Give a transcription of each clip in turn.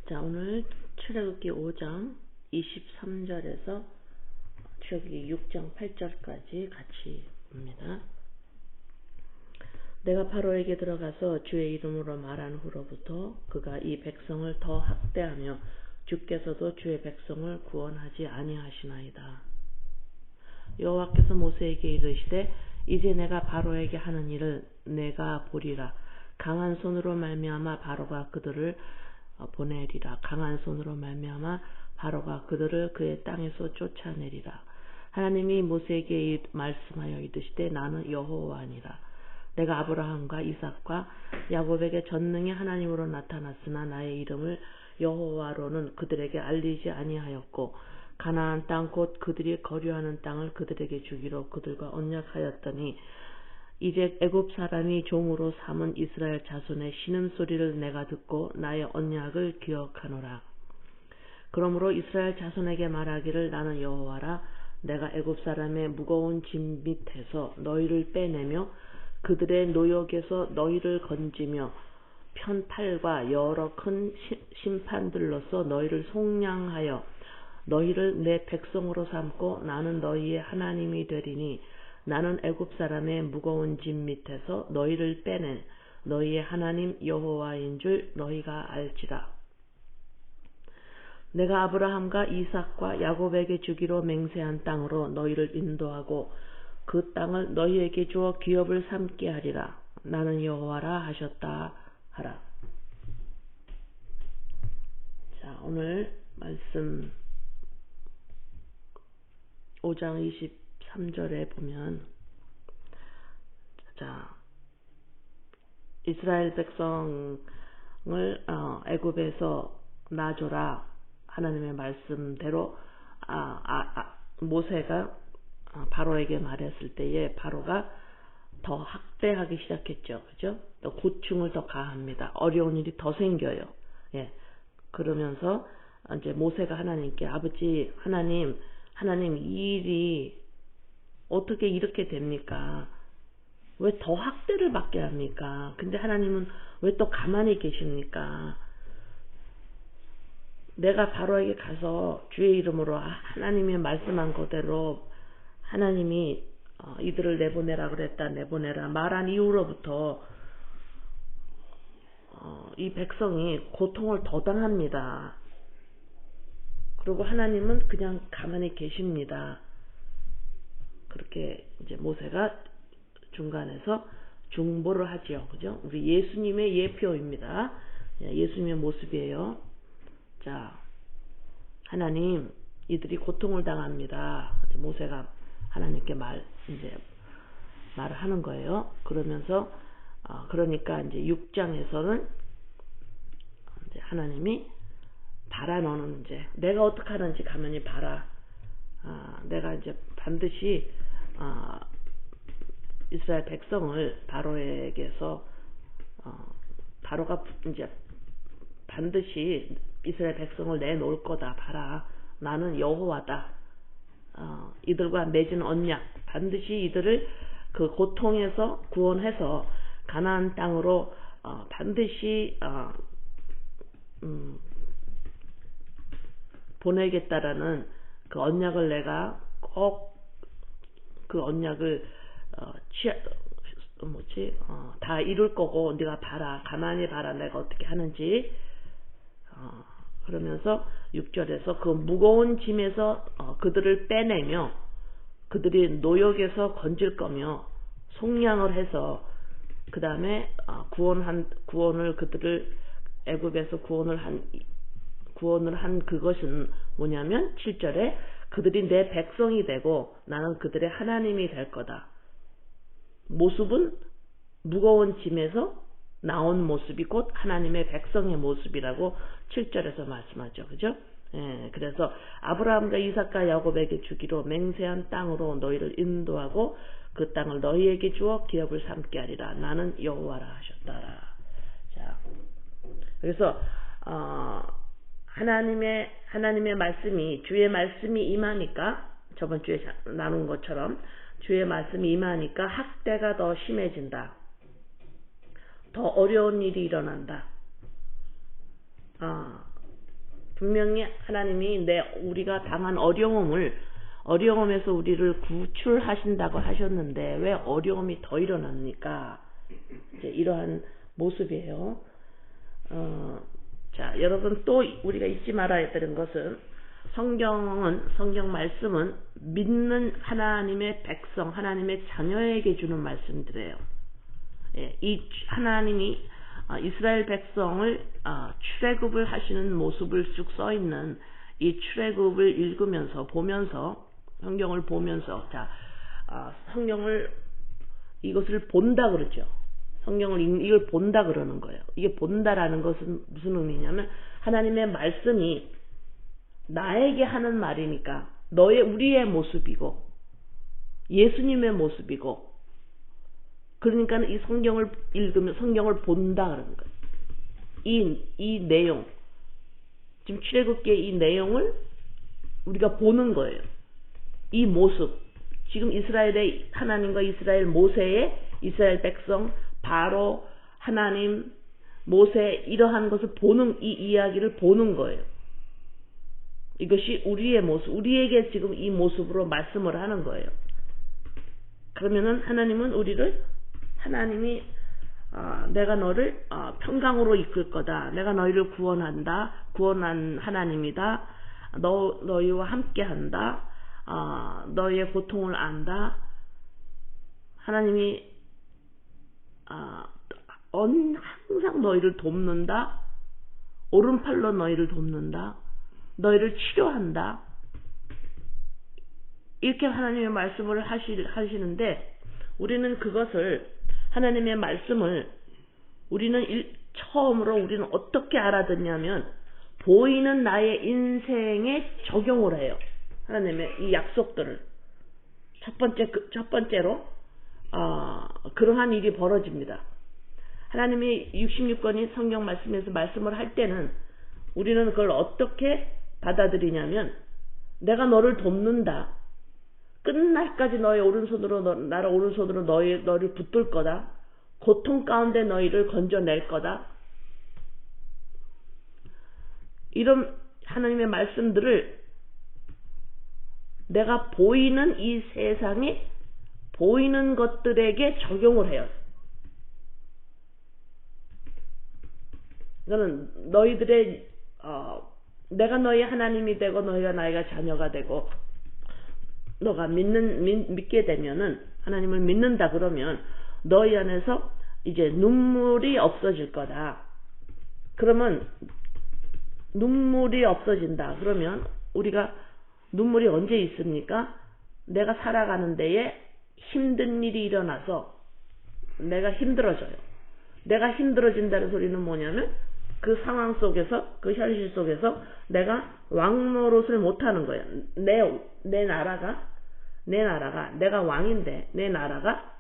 자, 오늘 출애굽기 5장 23절에서 출애굽기 6장 8절까지 같이 봅니다. 내가 바로에게 들어가서 주의 이름으로 말한 후로부터 그가 이 백성을 더 학대하며 주께서도 주의 백성을 구원하지 아니하시나이다. 여호와께서 모세에게 이르시되 이제 내가 바로에게 하는 일을 내가 보리라. 강한 손으로 말미암아 바로가 그들을 보내리라. 강한 손으로 말미암아 바로가 그들을 그의 땅에서 쫓아내리라. 하나님이 모세에게 말씀하여 이르시되 나는 여호와니라. 내가 아브라함과 이삭과 야곱에게 전능의 하나님으로 나타났으나 나의 이름을 여호와로는 그들에게 알리지 아니하였고 가나안 땅 곧 그들이 거류하는 땅을 그들에게 주기로 그들과 언약하였더니 이제 애굽 사람이 종으로 삼은 이스라엘 자손의 신음소리를 내가 듣고 나의 언약을 기억하노라. 그러므로 이스라엘 자손에게 말하기를 나는 여호와라. 내가 애굽 사람의 무거운 짐 밑에서 너희를 빼내며 그들의 노역에서 너희를 건지며 편팔과 여러 큰 심판들로서 너희를 속량하여 너희를 내 백성으로 삼고 나는 너희의 하나님이 되리니 나는 애굽 사람의 무거운 짐 밑에서 너희를 빼낸 너희의 하나님 여호와인 줄 너희가 알지라. 내가 아브라함과 이삭과 야곱에게 주기로 맹세한 땅으로 너희를 인도하고 그 땅을 너희에게 주어 기업을 삼게 하리라. 나는 여호와라 하셨다 하라. 자, 오늘 말씀 5장 23절에 보면 자, 이스라엘 백성을 애굽에서 놔줘라 하나님의 말씀대로 모세가 바로에게 말했을 때에 바로가 더 학대하기 시작했죠. 그죠? 또 고충을 더 가합니다. 어려운 일이 더 생겨요. 예. 그러면서 이제 모세가 하나님께 아버지 하나님 이 일이 어떻게 이렇게 됩니까? 왜 더 학대를 받게 합니까? 근데 하나님은 왜 또 가만히 계십니까? 내가 바로에게 가서 주의 이름으로 하나님이 말씀한 그대로 하나님이 이들을 내보내라 그랬다 내보내라 말한 이후로부터 이 백성이 고통을 더 당합니다. 그리고 하나님은 그냥 가만히 계십니다. 그렇게 이제 모세가 중간에서 중보를 하지요. 그죠? 우리 예수님의 예표입니다. 예수님의 모습이에요. 자, 하나님, 이들이 고통을 당합니다. 모세가 하나님께 말을 하는 거예요. 그러면서, 그러니까 이제 6장에서는 이제 하나님이 봐라, 너는 이제 내가 어떻게 하는지 가만히 봐라. 내가 이제 반드시 이스라엘 백성을 바로에게서 바로가 이제 반드시 이스라엘 백성을 내놓을 거다. 봐라. 나는 여호와다. 이들과 맺은 언약 반드시 이들을 그 고통에서 구원해서 가나안 땅으로 반드시 보내겠다라는 그 언약을 내가 꼭 그 언약을 다 이룰 거고 네가 봐라. 가만히 봐라. 내가 어떻게 하는지. 그러면서 6절에서 그 무거운 짐에서 그들을 빼내며 그들이 노역에서 건질 거며 속량을 해서 그 다음에 구원을 그들을 애굽에서 구원을 한 그것은 뭐냐면 7절에 그들이 내 백성이 되고 나는 그들의 하나님이 될 거다. 모습은 무거운 짐에서 나온 모습이 곧 하나님의 백성의 모습이라고 7절에서 말씀하죠. 그죠? 예, 그래서 아브라함과 이삭과 야곱에게 주기로 맹세한 땅으로 너희를 인도하고 그 땅을 너희에게 주어 기업을 삼게 하리라. 나는 여호와라 하셨다. 자, 그래서 하나님의 말씀이 주의 말씀이 임하니까 저번 주에 나눈 것처럼 주의 말씀이 임하니까 학대가 더 심해진다. 더 어려운 일이 일어난다. 분명히 하나님이 우리가 당한 어려움에서 우리를 구출하신다고 하셨는데 왜 어려움이 더 일어납니까? 이제 이러한 모습이에요. 자, 여러분 또 우리가 잊지 말아야 되는 것은 성경 말씀은 믿는 하나님의 백성, 하나님의 자녀에게 주는 말씀들이에요. 예, 이 하나님이 이스라엘 백성을 출애굽을 하시는 모습을 쭉 써있는 이 출애굽을 읽으면서 성경을 보면서 성경을 이것을 본다 그러죠. 성경을 이걸 본다 그러는 거예요. 이게 본다라는 것은 무슨 의미냐면 하나님의 말씀이 나에게 하는 말이니까 우리의 모습이고 예수님의 모습이고 그러니까 이 성경을 읽으면 성경을 본다 그러는 거예요. 이 내용 지금 출애굽기의 이 내용을 우리가 보는 거예요. 이 모습 지금 이스라엘의 하나님과 모세의 이스라엘 백성 바로 하나님 모세 이러한 것을 보는 이 이야기를 보는 거예요. 이것이 우리의 모습 우리에게 지금 이 모습으로 말씀을 하는 거예요. 그러면은 하나님이 내가 너를 평강으로 이끌 거다. 내가 너희를 구원한 하나님이다. 너희와 함께한다. 너희의 고통을 안다. 하나님이 항상 너희를 돕는다. 오른팔로 너희를 돕는다. 너희를 치료한다. 이렇게 하나님의 말씀을 하시는데 우리는 그것을 하나님의 말씀을 처음으로 우리는 어떻게 알아듣냐면 보이는 나의 인생에 적용을 해요. 하나님의 이 약속들을 첫 번째로 그러한 일이 벌어집니다. 하나님이 66권이 성경 말씀에서 말씀을 할 때는 우리는 그걸 어떻게 받아들이냐면 내가 너를 돕는다. 끝날까지 나를 오른손으로 너를 붙들 거다. 고통 가운데 너희를 건져낼 거다. 이런 하나님의 말씀들을 내가 보이는 이 세상에 보이는 것들에게 적용을 해요. 이거는 내가 너희 하나님이 되고 너희가 나의 자녀가 되고 너가 믿게 되면은 하나님을 믿는다 그러면 너희 안에서 이제 눈물이 없어질 거다. 그러면 눈물이 없어진다. 그러면 우리가 눈물이 언제 있습니까? 내가 살아가는 데에 힘든 일이 일어나서 내가 힘들어져요. 내가 힘들어진다는 소리는 뭐냐면 그 상황 속에서 그 현실 속에서 내가 왕 노릇을 못하는 거예요. 내 나라가 내가 왕인데 내 나라가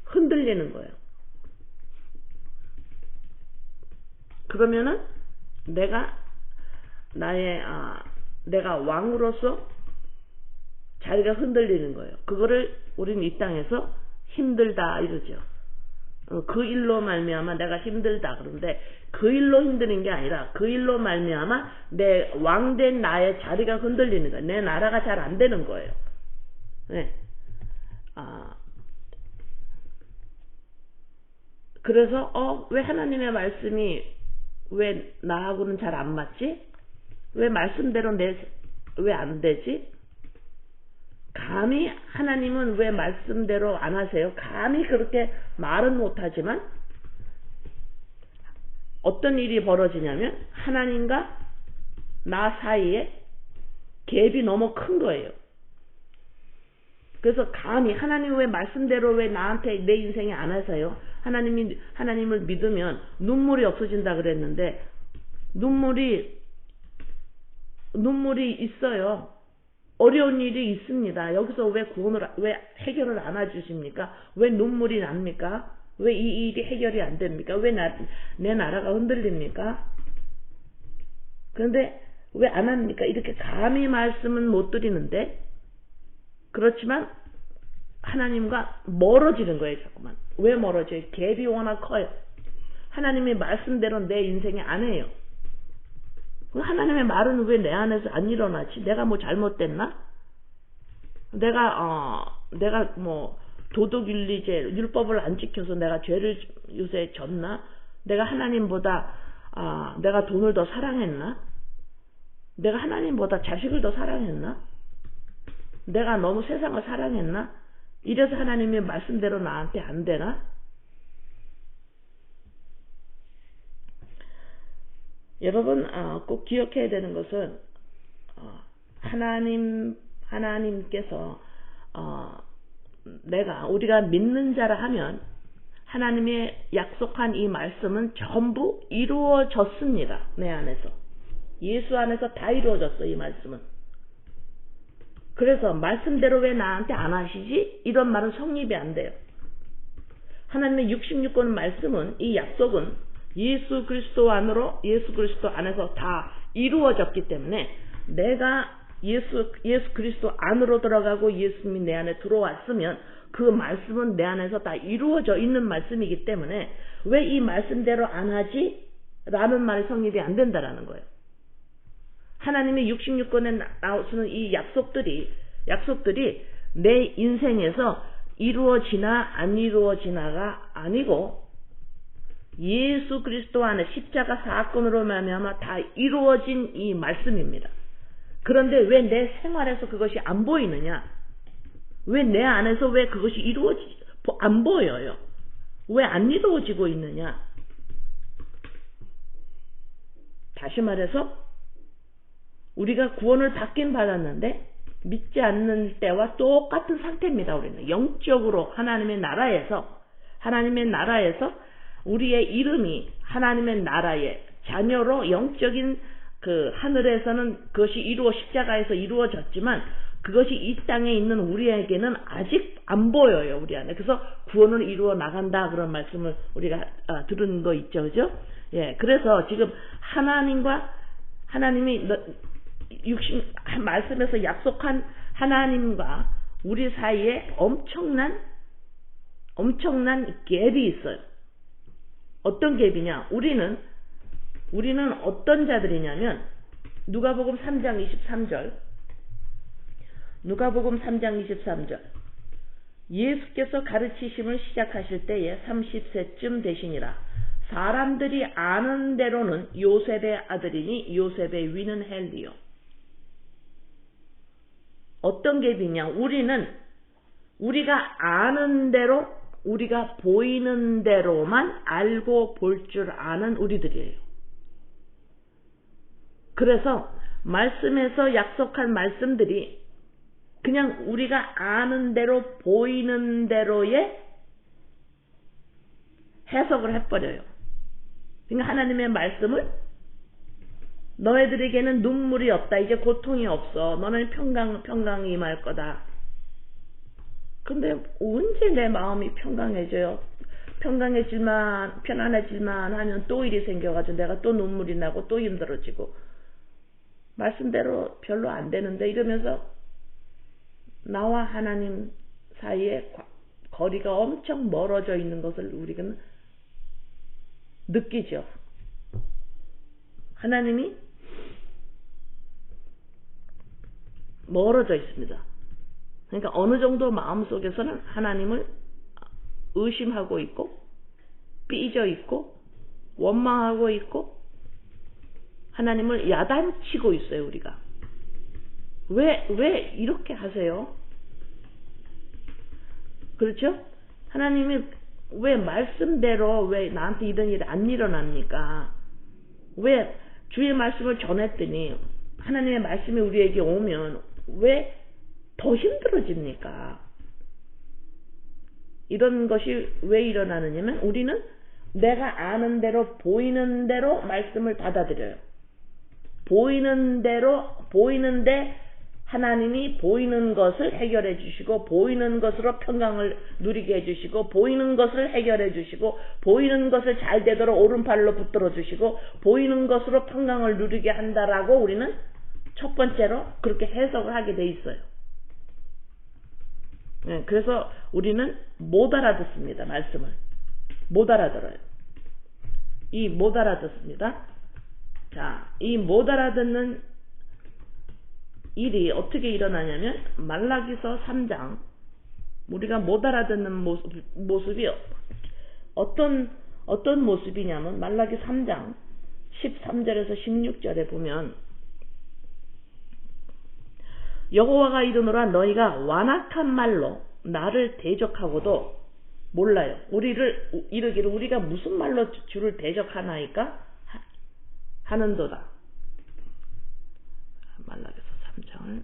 흔들리는 거예요. 그러면은 내가 왕으로서 자리가 흔들리는 거예요. 그거를 우리는 이 땅에서 힘들다 이러죠. 그 일로 말미암아 내가 힘들다. 그런데 그 일로 힘드는 게 아니라 그 일로 말미암아 내 왕된 나의 자리가 흔들리는 거예요. 내 나라가 잘 안 되는 거예요. 네. 그래서 왜 하나님의 말씀이 왜 나하고는 잘 안 맞지? 왜 말씀대로 왜 안 되지? 감히 하나님은 왜 말씀대로 안 하세요? 감히 그렇게 말은 못하지만 어떤 일이 벌어지냐면 하나님과 나 사이에 갭이 너무 큰 거예요. 그래서 감히 하나님 왜 말씀대로 왜 나한테 내 인생에 안 하세요? 하나님을 믿으면 눈물이 없어진다 그랬는데 눈물이 있어요. 어려운 일이 있습니다. 여기서 왜 해결을 안 해주십니까? 왜 눈물이 납니까? 왜 이 일이 해결이 안 됩니까? 왜 내 나라가 흔들립니까? 그런데 왜 안 합니까? 이렇게 감히 말씀은 못 드리는데 그렇지만 하나님과 멀어지는 거예요. 자꾸만. 왜 멀어져요? 갭이 워낙 커요. 하나님의 말씀대로 내 인생에 안 해요. 하나님의 말은 왜 내 안에서 안 일어나지? 내가 뭐 잘못됐나? 내가 뭐 도덕윤리제 율법을 안 지켜서 내가 죄를 요새 졌나? 내가 하나님보다 내가 돈을 더 사랑했나? 내가 하나님보다 자식을 더 사랑했나? 내가 너무 세상을 사랑했나? 이래서 하나님의 말씀대로 나한테 안 되나? 여러분 꼭 기억해야 되는 것은 하나님께서 우리가 믿는 자라 하면 하나님의 약속한 이 말씀은 전부 이루어졌습니다. 내 안에서. 예수 안에서 다 이루어졌어, 이 말씀은. 그래서 말씀대로 왜 나한테 안 하시지? 이런 말은 성립이 안 돼요. 하나님의 66권 말씀은, 이 약속은 예수 그리스도 안에서 다 이루어졌기 때문에 내가 예수 그리스도 안으로 들어가고 예수님이 내 안에 들어왔으면 그 말씀은 내 안에서 다 이루어져 있는 말씀이기 때문에 왜 이 말씀대로 안 하지? 라는 말이 성립이 안 된다라는 거예요. 하나님의 66권에 나오시는 이 약속들이 내 인생에서 이루어지나 안 이루어지나가 아니고 예수 그리스도 안에 십자가 사건으로 말미암아 다 이루어진 이 말씀입니다. 그런데 왜 내 생활에서 그것이 안 보이느냐? 왜 내 안에서 왜 그것이 안 보여요? 왜 안 이루어지고 있느냐? 다시 말해서 우리가 구원을 받긴 받았는데 믿지 않는 때와 똑같은 상태입니다. 우리는 영적으로 하나님의 나라에서 우리의 이름이 하나님의 나라의 자녀로 영적인 그 하늘에서는 그것이 십자가에서 이루어졌지만 그것이 이 땅에 있는 우리에게는 아직 안 보여요. 우리 안에. 그래서 구원을 이루어 나간다 그런 말씀을 우리가 들은 거 있죠. 그죠? 예. 그래서 지금 하나님이 말씀에서 약속한 하나님과 우리 사이에 엄청난 갭이 있어요. 어떤 갭이냐? 우리는 어떤 자들이냐면 누가복음 3장 23절 예수께서 가르치심을 시작하실 때에 30세쯤 되시니라. 사람들이 아는 대로는 요셉의 아들이니 요셉의 위는 헬리요. 어떤 갭이냐? 우리가 아는 대로, 우리가 보이는 대로만 알고 볼 줄 아는 우리들이에요. 그래서 말씀에서 약속한 말씀들이 그냥 우리가 아는 대로 보이는 대로의 해석을 해버려요. 그러니까 하나님의 말씀을 너희들에게는 눈물이 없다. 이제 고통이 없어. 너는 평강이 임할 거다. 근데 언제 내 마음이 평강해져요? 편안해질만 하면 또 일이 생겨가지고 내가 또 눈물이 나고 또 힘들어지고 말씀대로 별로 안 되는데 이러면서 나와 하나님 사이에 거리가 엄청 멀어져 있는 것을 우리가 느끼죠. 하나님이 멀어져 있습니다. 그러니까 어느 정도 마음속에서는 하나님을 의심하고 있고 삐져 있고 원망하고 있고 하나님을 야단치고 있어요. 우리가 왜 이렇게 하세요? 그렇죠? 하나님이 왜 말씀대로 왜 나한테 이런 일이 안 일어납니까? 왜 주의 말씀을 전했더니 하나님의 말씀이 우리에게 오면 왜 더 힘들어집니까? 이런 것이 왜 일어나느냐면 우리는 내가 아는 대로 보이는 대로 말씀을 받아들여요. 보이는데 하나님이 보이는 것을 해결해 주시고 보이는 것으로 평강을 누리게 해주시고 보이는 것을 해결해 주시고 보이는 것을 잘 되도록 오른팔로 붙들어 주시고 보이는 것으로 평강을 누리게 한다라고 우리는 첫 번째로 그렇게 해석을 하게 돼 있어요. 네, 그래서 우리는 못 알아듣습니다. 말씀을 못 알아들어요. 못 알아듣습니다. 자, 이 못 알아듣는 일이 어떻게 일어나냐면 말라기서 3장 우리가 못 알아듣는 모습이 어떤 모습이냐면 말라기 3장 13절에서 16절에 보면 여호와가 이르노라 너희가 완악한 말로 나를 대적하고도 몰라요. 우리를 이르기를 우리가 무슨 말로 주를 대적하나이까 하는도다. 말라기서 3장을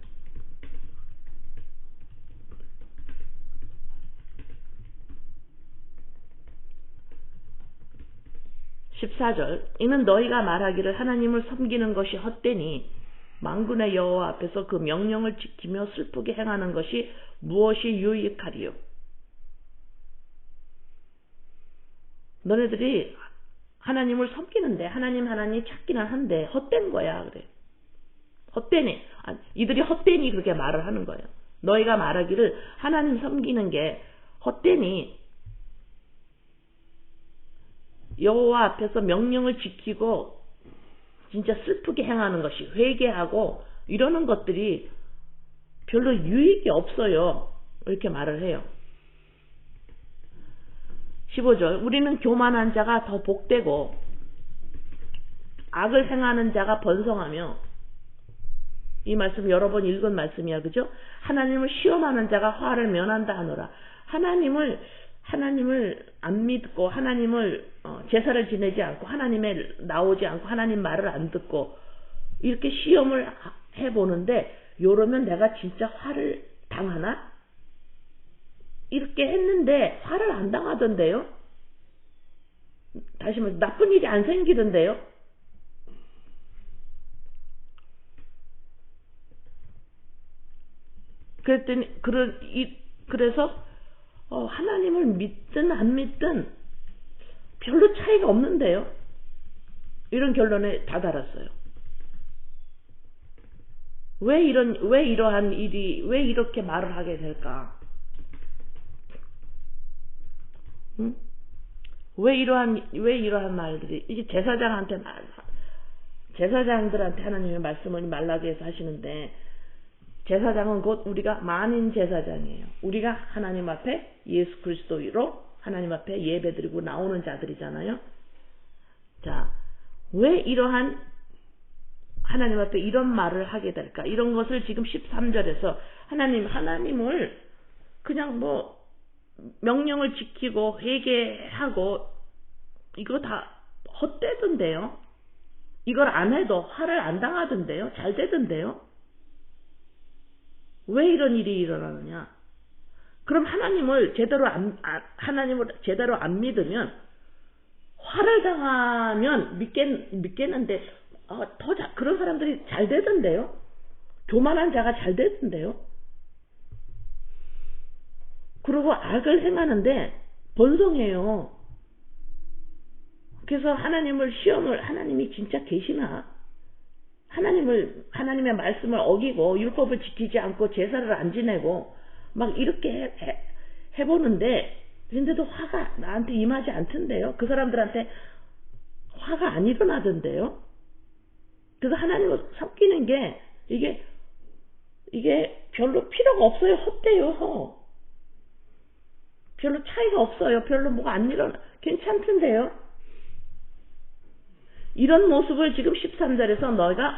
14절 이는 너희가 말하기를 하나님을 섬기는 것이 헛되니 만군의 여호와 앞에서 그 명령을 지키며 슬프게 행하는 것이 무엇이 유익하리요. 너네들이 하나님을 섬기는데 하나님 찾기는 한데 헛된 거야 그래. 헛되니 이들이 헛되니 그렇게 말을 하는 거예요. 너희가 말하기를 하나님 섬기는 게 헛되니 여호와 앞에서 명령을 지키고 진짜 슬프게 행하는 것이 회개하고 이러는 것들이 별로 유익이 없어요. 이렇게 말을 해요. 15절 우리는 교만한 자가 더 복되고 악을 행하는 자가 번성하며 이 말씀 여러 번 읽은 말씀이야. 그죠? 하나님을 시험하는 자가 화를 면한다 하노라. 하나님을 안 믿고 하나님을 제사를 지내지 않고 하나님에 나오지 않고 하나님 말을 안 듣고 이렇게 시험을 해보는데 요러면 내가 진짜 화를 당하나? 이렇게 했는데 화를 안 당하던데요? 다시 말해서 나쁜 일이 안 생기던데요? 그랬더니 그래서 하나님을 믿든 안 믿든 별로 차이가 없는데요. 이런 결론에 다다랐어요. 왜 이러한 일이 왜 이렇게 말을 하게 될까? 응? 왜 이러한 말들이 이게 제사장들한테 하나님의 말씀을 말라기에서 하시는데 제사장은 곧 우리가 만인 제사장이에요. 우리가 하나님 앞에 예수 그리스도로 하나님 앞에 예배드리고 나오는 자들이잖아요. 자, 왜 이러한 하나님 앞에 이런 말을 하게 될까? 이런 것을 지금 13절에서 하나님을 그냥 명령을 지키고 회개하고 이거 다 헛되던데요. 이걸 안 해도 화를 안 당하던데요. 잘 되던데요. 왜 이런 일이 일어나느냐? 그럼 하나님을 제대로 안 믿으면 화를 당하면 믿겠는데 그런 사람들이 잘 되던데요. 교만한 자가 잘 되던데요. 그리고 악을 행하는데 번성해요. 그래서 하나님이 진짜 계시나? 하나님의 말씀을 어기고 율법을 지키지 않고 제사를 안 지내고 막 이렇게 해보는데 근데도 화가 나한테 임하지 않던데요. 그 사람들한테 화가 안 일어나던데요. 그래서 하나님을 섬기는 게 이게 별로 필요가 없어요. 헛돼요. 별로 차이가 없어요. 별로 뭐가 안 일어나. 괜찮던데요. 이런 모습을 지금 13절에서 너희가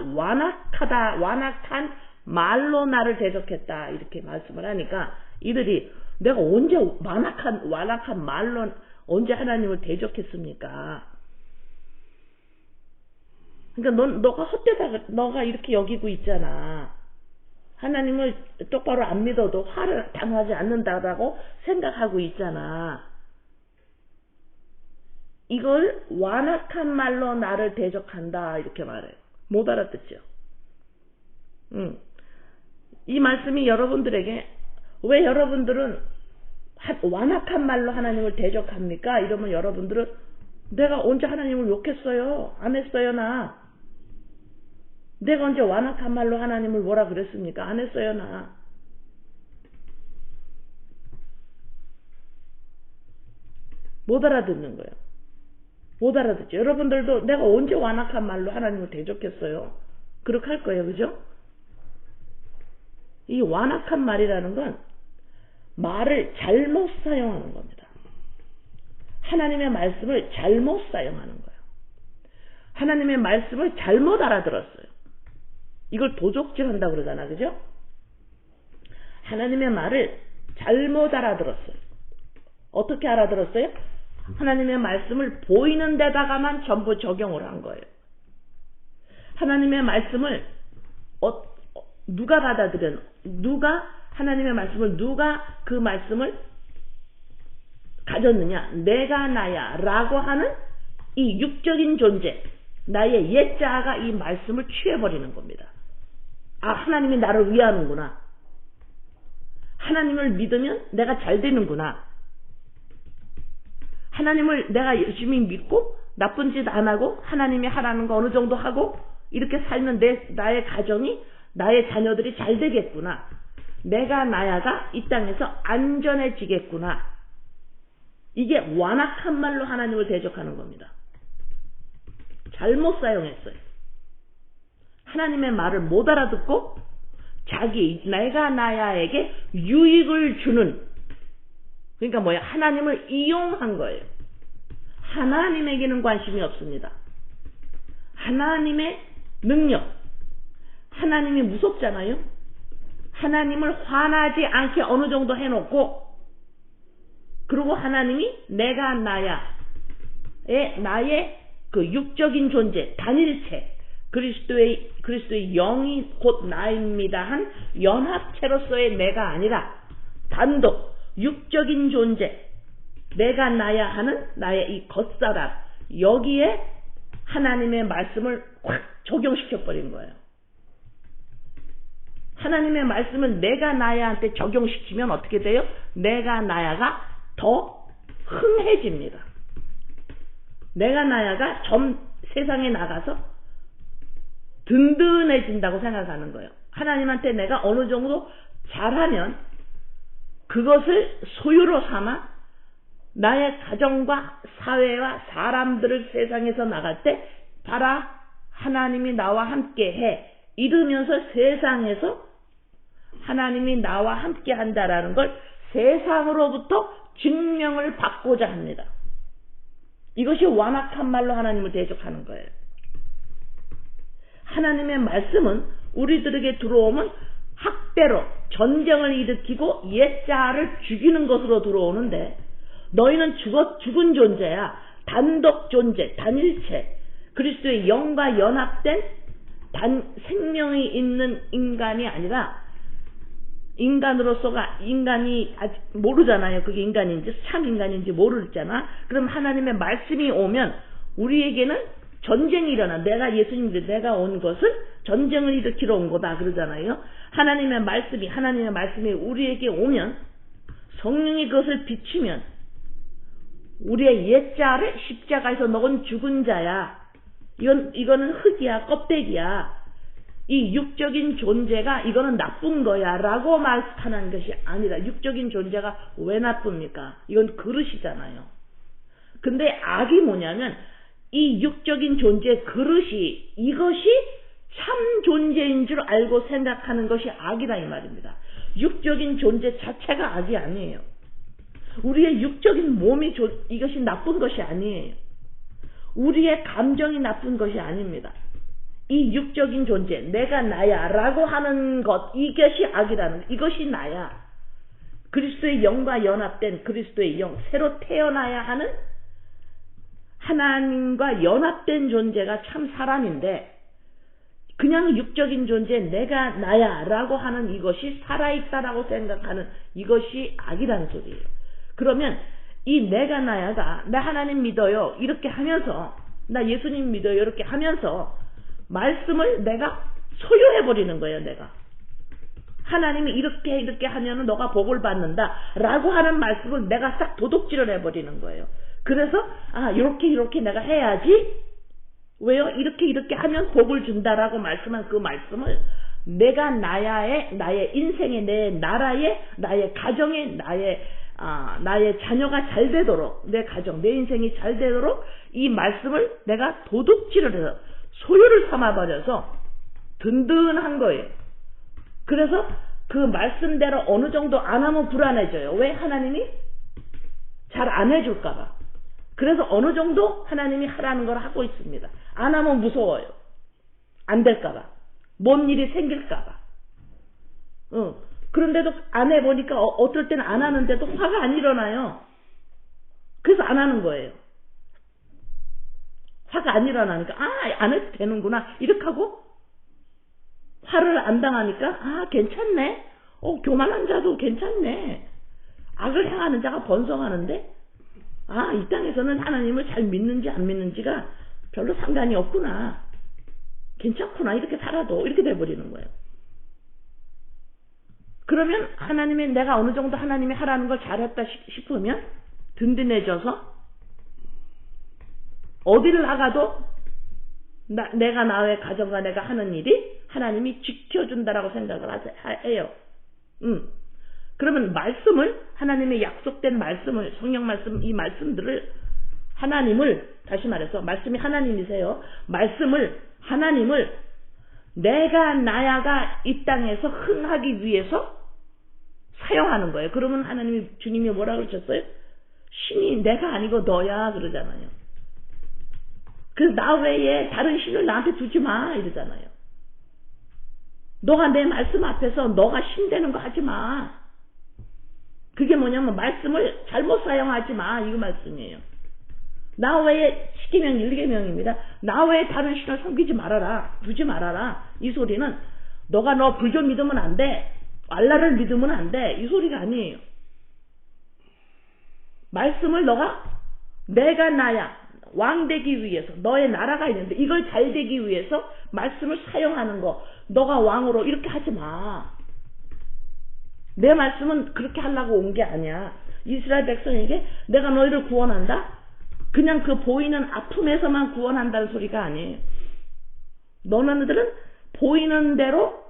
완악한 말로 나를 대적했다 이렇게 말씀을 하니까 이들이 내가 언제 완악한 말로 언제 하나님을 대적했습니까? 그러니까 너가 헛되다가 너가 이렇게 여기고 있잖아. 하나님을 똑바로 안 믿어도 화를 당하지 않는다라고 생각하고 있잖아. 이걸 완악한 말로 나를 대적한다 이렇게 말해요. 못 알아듣죠? 이 말씀이 여러분들에게 왜 여러분들은 완악한 말로 하나님을 대적합니까? 이러면 여러분들은 내가 언제 하나님을 욕했어요? 안 했어요 나? 내가 언제 완악한 말로 하나님을 뭐라 그랬습니까? 안 했어요 나? 못 알아듣는 거예요. 못 알아듣죠. 여러분들도 내가 언제 완악한 말로 하나님을 대적했어요? 그렇게 할 거예요. 그죠? 이 완악한 말이라는 건 말을 잘못 사용하는 겁니다. 하나님의 말씀을 잘못 사용하는 거예요. 하나님의 말씀을 잘못 알아들었어요. 이걸 도적질한다고 그러잖아. 그죠? 하나님의 말을 잘못 알아들었어요. 어떻게 알아들었어요? 하나님의 말씀을 보이는 데다가만 전부 적용을 한 거예요. 하나님의 말씀을 누가 받아들여? 하나님의 말씀을 누가 그 말씀을 가졌느냐? 내가 나야 라고 하는 이 육적인 존재, 나의 옛자아가 이 말씀을 취해버리는 겁니다. 아, 하나님이 나를 위하는구나. 하나님을 믿으면 내가 잘 되는구나. 하나님을 내가 열심히 믿고 나쁜 짓 안 하고 하나님이 하라는 거 어느 정도 하고 이렇게 살면 나의 가정이, 나의 자녀들이 잘 되겠구나. 내가 나야가 이 땅에서 안전해지겠구나. 이게 완악한 말로 하나님을 대적하는 겁니다. 잘못 사용했어요. 하나님의 말을 못 알아듣고 내가 나야에게 유익을 주는, 그러니까 뭐야? 하나님을 이용한 거예요. 하나님에게는 관심이 없습니다. 하나님의 능력, 하나님이 무섭잖아요. 하나님을 화나지 않게 어느 정도 해놓고, 그리고 하나님이 내가 나야의 나의 그 육적인 존재, 단일체, 그리스도의 영이 곧 나입니다 한 연합체로서의 내가 아니라 단독 육적인 존재, 내가 나야 하는 나의 이 겉사람, 여기에 하나님의 말씀을 확 적용시켜버린 거예요. 하나님의 말씀을 내가 나야한테 적용시키면 어떻게 돼요? 내가 나야가 더 흥해집니다. 내가 나야가 세상에 나가서 든든해진다고 생각하는 거예요. 하나님한테 내가 어느 정도 잘하면 그것을 소유로 삼아 나의 가정과 사회와 사람들을 세상에서 나갈 때 봐라, 하나님이 나와 함께 해 이러면서 세상에서 하나님이 나와 함께 한다라는 걸 세상으로부터 증명을 받고자 합니다. 이것이 완악한 말로 하나님을 대적하는 거예요. 하나님의 말씀은 우리들에게 들어오면 학대로 전쟁을 일으키고 옛자아를 죽이는 것으로 들어오는데, 너희는 죽은 존재야. 단독 존재, 단일체, 그리스도의 영과 연합된 생명이 있는 인간이 아니라, 인간으로서가, 인간이 아직 모르잖아요. 그게 인간인지 참 인간인지 모르잖아. 그럼 하나님의 말씀이 오면 우리에게는 전쟁이 일어나. 내가 예수님인데 내가 온 것은 전쟁을 일으키러 온 거다 그러잖아요. 하나님의 말씀이 우리에게 오면, 성령이 그것을 비추면 우리의 옛자를 십자가에서 먹은 죽은 자야. 이거는 흙이야, 껍데기야. 이 육적인 존재가 이거는 나쁜 거야 라고 말하는 것이 아니라, 육적인 존재가 왜 나쁩니까? 이건 그릇이잖아요. 근데 악이 뭐냐면, 이 육적인 존재 그릇이, 이것이 참 존재인 줄 알고 생각하는 것이 악이다 이 말입니다. 육적인 존재 자체가 악이 아니에요. 우리의 육적인 몸이 이것이 나쁜 것이 아니에요. 우리의 감정이 나쁜 것이 아닙니다. 이 육적인 존재, 내가 나야 라고 하는 것, 이것이 악이라는 것, 이것이 나야. 그리스도의 영과 연합된 그리스도의 영, 새로 태어나야 하는 하나님과 연합된 존재가 참 사람인데, 그냥 육적인 존재, 내가 나야 라고 하는 이것이 살아있다라고 생각하는 이것이 악이라는 소리예요. 그러면 이 내가 나야가, 나 하나님 믿어요 이렇게 하면서, 나 예수님 믿어요 이렇게 하면서 말씀을 내가 소유해버리는 거예요. 내가 하나님이 이렇게 하면은 너가 복을 받는다 라고 하는 말씀을 내가 싹 도둑질을 해버리는 거예요. 그래서 이렇게 내가 해야지, 왜요? 이렇게 하면 복을 준다라고 말씀한 그 말씀을 내가 나의 인생의, 내 나라의, 나의 가정의, 나의 나의 자녀가 잘 되도록, 내 가정, 내 인생이 잘 되도록 이 말씀을 내가 도둑질을 해서 소유를 삼아버려서 든든한 거예요. 그래서 그 말씀대로 어느 정도 안 하면 불안해져요. 왜? 하나님이 잘 안 해줄까봐. 그래서 어느 정도 하나님이 하라는 걸 하고 있습니다. 안 하면 무서워요. 안 될까봐. 뭔 일이 생길까봐. 그런데도 안 해보니까 어떨 때는 안 하는데도 화가 안 일어나요. 그래서 안 하는 거예요. 화가 안 일어나니까 안 해도 되는구나 이렇게 하고 화를 안 당하니까 괜찮네. 교만한 자도 괜찮네. 악을 행하는 자가 번성하는데 이 땅에서는 하나님을 잘 믿는지 안 믿는지가 별로 상관이 없구나. 괜찮구나. 이렇게 살아도 이렇게 돼버리는 거예요. 그러면 내가 어느 정도 하나님이 하라는 걸 잘했다 싶으면 든든해져서 어디를 나가도 내가 나의 가정과 내가 하는 일이 하나님이 지켜준다라고 생각을 해요. 그러면 말씀을, 하나님의 약속된 말씀을, 성령 말씀, 이 말씀들을 다시 말해서 말씀이 하나님이세요. 하나님을 내가 나야가 이 땅에서 흥하기 위해서 사용하는 거예요. 그러면 주님이 뭐라고 그러셨어요? 신이 내가 아니고 너야 그러잖아요. 그래서 나 외에 다른 신을 나한테 두지 마 이러잖아요. 너가 내 말씀 앞에서 너가 신 되는 거 하지 마. 그게 뭐냐면 말씀을 잘못 사용하지 마 이거 말씀이에요. 나 외에 10계명 1계명입니다. 나 외에 다른 신을 섬기지 말아라. 두지 말아라. 이 소리는 너가 불교 믿으면 안 돼. 알라를 믿으면 안 돼. 이 소리가 아니에요. 말씀을 내가 나야. 왕 되기 위해서 너의 나라가 있는데 이걸 잘 되기 위해서 말씀을 사용하는 거. 너가 왕으로 이렇게 하지 마. 내 말씀은 그렇게 하려고 온 게 아니야. 이스라엘 백성에게 내가 너희를 구원한다? 그냥 그 보이는 아픔에서만 구원한다는 소리가 아니에요. 너네들은 보이는 대로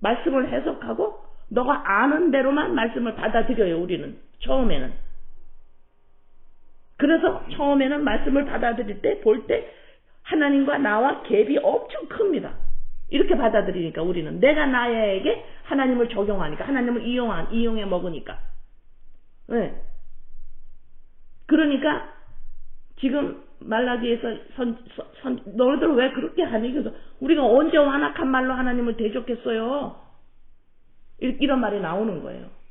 말씀을 해석하고 너가 아는 대로만 말씀을 받아들여요. 우리는 처음에는. 그래서 처음에는 말씀을 받아들일 때 볼 때 하나님과 나와 갭이 엄청 큽니다. 이렇게 받아들이니까 우리는 내가 나에게 하나님을 적용하니까 하나님을 이용해 먹으니까. 네. 그러니까 지금 말라기에서 너희들 왜 그렇게 하니? 그래서 우리가 언제 완악한 말로 하나님을 대적했어요? 이런 말이 나오는 거예요.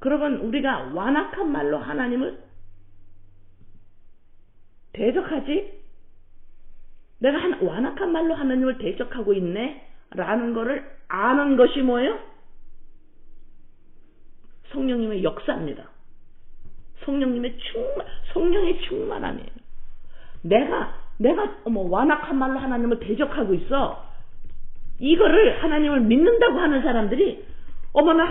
그러면 우리가 완악한 말로 하나님을 대적하지? 내가 완악한 말로 하나님을 대적하고 있네? 라는 거를 아는 것이 뭐예요? 성령님의 역사입니다. 성령의 충만함이에요. 내가 완악한 말로 하나님을 대적하고 있어. 이거를 하나님을 믿는다고 하는 사람들이 어머나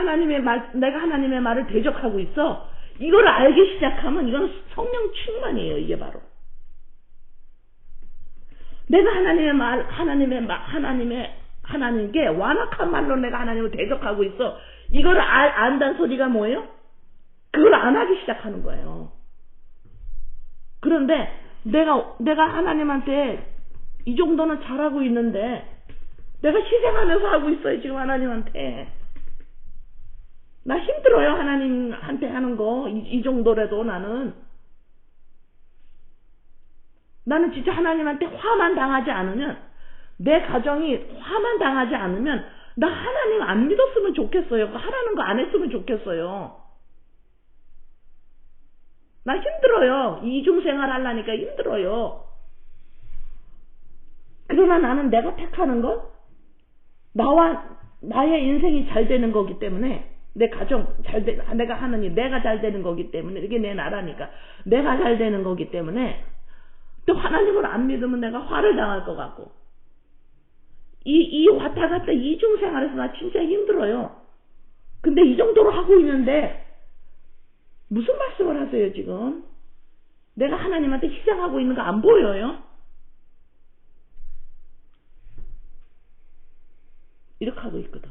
내가 하나님의 말을 대적하고 있어. 이걸 알기 시작하면 이건 성령 충만이에요. 이게 바로. 내가 하나님께 완악한 말로 내가 하나님을 대적하고 있어. 이걸 안다는 소리가 뭐예요? 그걸 안 하기 시작하는 거예요. 그런데 내가 하나님한테 이 정도는 잘하고 있는데 내가 희생하면서 하고 있어요. 지금 하나님한테. 나 힘들어요. 하나님한테 하는 거. 이 정도라도 나는 진짜 하나님한테 화만 당하지 않으면, 내 가정이 화만 당하지 않으면 나 하나님 안 믿었으면 좋겠어요. 하라는 거 안 했으면 좋겠어요. 나 힘들어요. 이중생활 하려니까 힘들어요. 그러나 나는 내가 택하는 건 나의 인생이 잘 되는 거기 때문에, 내 가정 내가 하는 일, 내가 잘 되는 거기 때문에, 이게 내 나라니까 내가 잘 되는 거기 때문에, 또 하나님을 안 믿으면 내가 화를 당할 것 같고, 이 왔다 갔다 이중생활에서 나 진짜 힘들어요. 근데 이 정도로 하고 있는데 무슨 말씀을 하세요 지금? 내가 하나님한테 희생하고 있는 거 안 보여요? 이렇게 하고 있거든.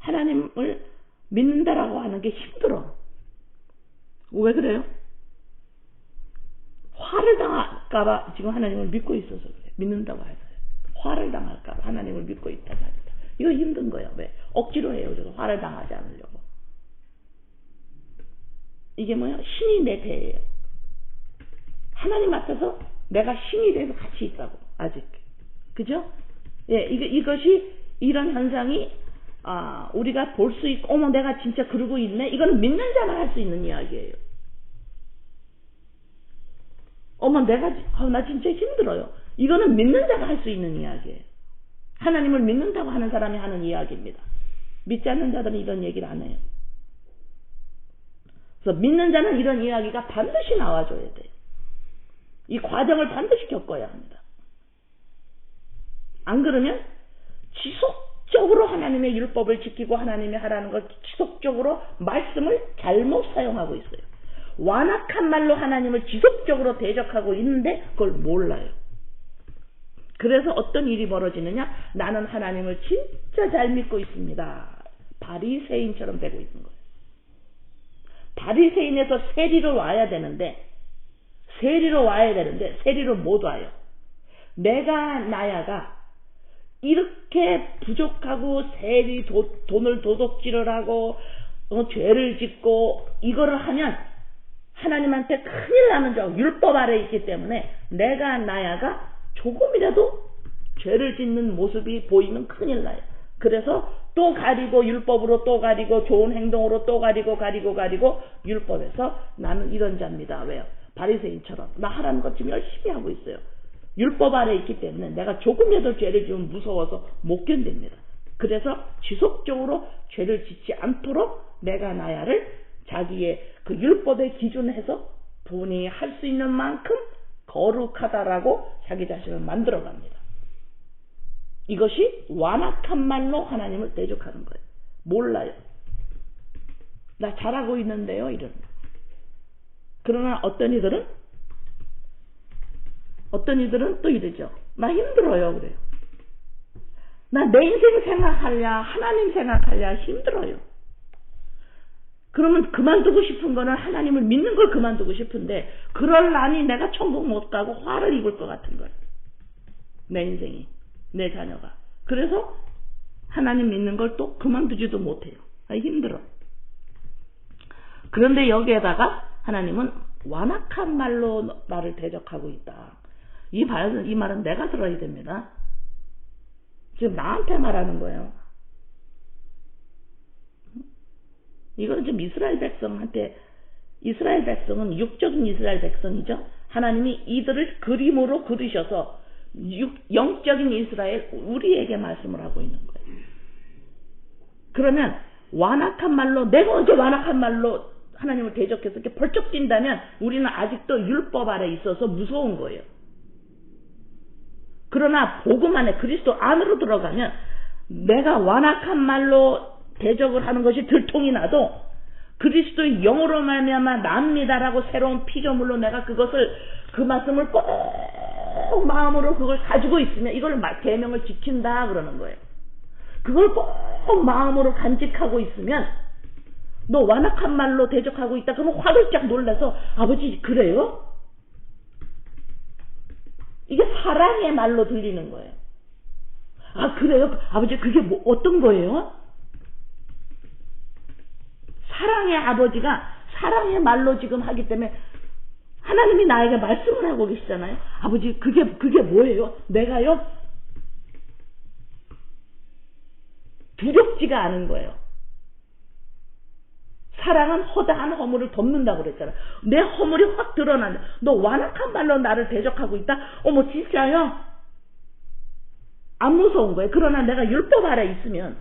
하나님을 믿는다라고 하는 게 힘들어. 왜 그래요? 화를 당할까봐 지금 하나님을 믿고 있어서 그래. 믿는다고 해서요. 화를 당할까봐 하나님을 믿고 있단 말이다. 이거 힘든 거야. 왜? 억지로 해요. 그래서 화를 당하지 않으려고. 이게 뭐야? 신이 내 배예요. 하나님 앞에서 내가 신이 돼서 같이 있다고. 아직. 그죠? 예, 이것이 이런 현상이 우리가 볼 수 있고, 어머 내가 진짜 그러고 있네. 이거는 믿는 자만 할 수 있는 이야기예요. 어머 나 진짜 힘들어요. 이거는 믿는 자가 할 수 있는 이야기예요. 하나님을 믿는다고 하는 사람이 하는 이야기입니다. 믿지 않는 자들은 이런 얘기를 안 해요. 그래서 믿는 자는 이런 이야기가 반드시 나와줘야 돼요. 이 과정을 반드시 겪어야 합니다. 안 그러면 지속적으로 하나님의 율법을 지키고 하나님이 하라는 걸 지속적으로 말씀을 잘못 사용하고 있어요. 완악한 말로 하나님을 지속적으로 대적하고 있는데 그걸 몰라요. 그래서 어떤 일이 벌어지느냐? 나는 하나님을 진짜 잘 믿고 있습니다. 바리새인처럼 되고 있는 거예요. 바리새인에서 세리로 와야 되는데 세리로 못 와요. 내가 나야가 이렇게 부족하고 세리 돈을 도둑질을 하고 죄를 짓고 이거를 하면 하나님한테 큰일 나는 줄 알고 율법 아래 있기 때문에 내가 나야가 조금이라도 죄를 짓는 모습이 보이면 큰일 나요. 그래서 또 가리고 율법으로 또 가리고 좋은 행동으로 또 가리고 율법에서 나는 이런 자입니다. 왜요? 바리새인처럼 나 하라는 것 지금 열심히 하고 있어요. 율법 아래 있기 때문에 내가 조금이라도 죄를 지으면 무서워서 못 견딥니다. 그래서 지속적으로 죄를 짓지 않도록 내가 나야를 자기의 그 율법에 기준해서 본인이 할 수 있는 만큼 거룩하다라고 자기 자신을 만들어갑니다. 이것이 완악한 말로 하나님을 대적하는 거예요. 몰라요. 나 잘하고 있는데요. 이런. 그러나 어떤 이들은 또 이러죠. 나 힘들어요. 그래요. 나 내 인생 생각하랴 하나님 생각하랴 힘들어요. 그러면 그만두고 싶은 거는 하나님을 믿는 걸 그만두고 싶은데 그럴라니 내가 천국 못 가고 화를 입을 것 같은 거예요. 내 인생이. 내 자녀가. 그래서 하나님 믿는 걸 또 그만두지도 못해요. 힘들어. 그런데 여기에다가 하나님은 완악한 말로 나를 대적하고 있다. 이 말은 내가 들어야 됩니다. 지금 나한테 말하는 거예요. 이거는 지금 이스라엘 백성은 육적인 이스라엘 백성이죠. 하나님이 이들을 그림으로 그리셔서 영적인 이스라엘 우리에게 말씀을 하고 있는 거예요. 그러면 완악한 말로 내가 언제 완악한 말로 하나님을 대적해서 이렇게 벌쩍 뛴다면 우리는 아직도 율법 아래 있어서 무서운 거예요. 그러나 복음 안에 그리스도 안으로 들어가면 내가 완악한 말로 대적을 하는 것이 들통이 나도 그리스도의 영으로 말미암아 납니다라고 새로운 피조물로 내가 그 말씀을 꼭 마음으로 그걸 가지고 있으면 이걸 계명을 지킨다 그러는 거예요. 그걸 꼭 마음으로 간직하고 있으면 너 완악한 말로 대적하고 있다 그러면 화들짝 놀라서 아버지 그래요? 이게 사랑의 말로 들리는 거예요. 아 그래요? 아버지 그게 어떤 거예요? 사랑의 아버지가 사랑의 말로 지금 하기 때문에 하나님이 나에게 말씀을 하고 계시잖아요. 아버지 그게 뭐예요? 내가요? 두렵지가 않은 거예요. 사랑은 허다한 허물을 덮는다고 그랬잖아요. 내 허물이 확 드러난다. 너 완악한 말로 나를 대적하고 있다? 어머 진짜요? 안 무서운 거예요. 그러나 내가 율법 아래 있으면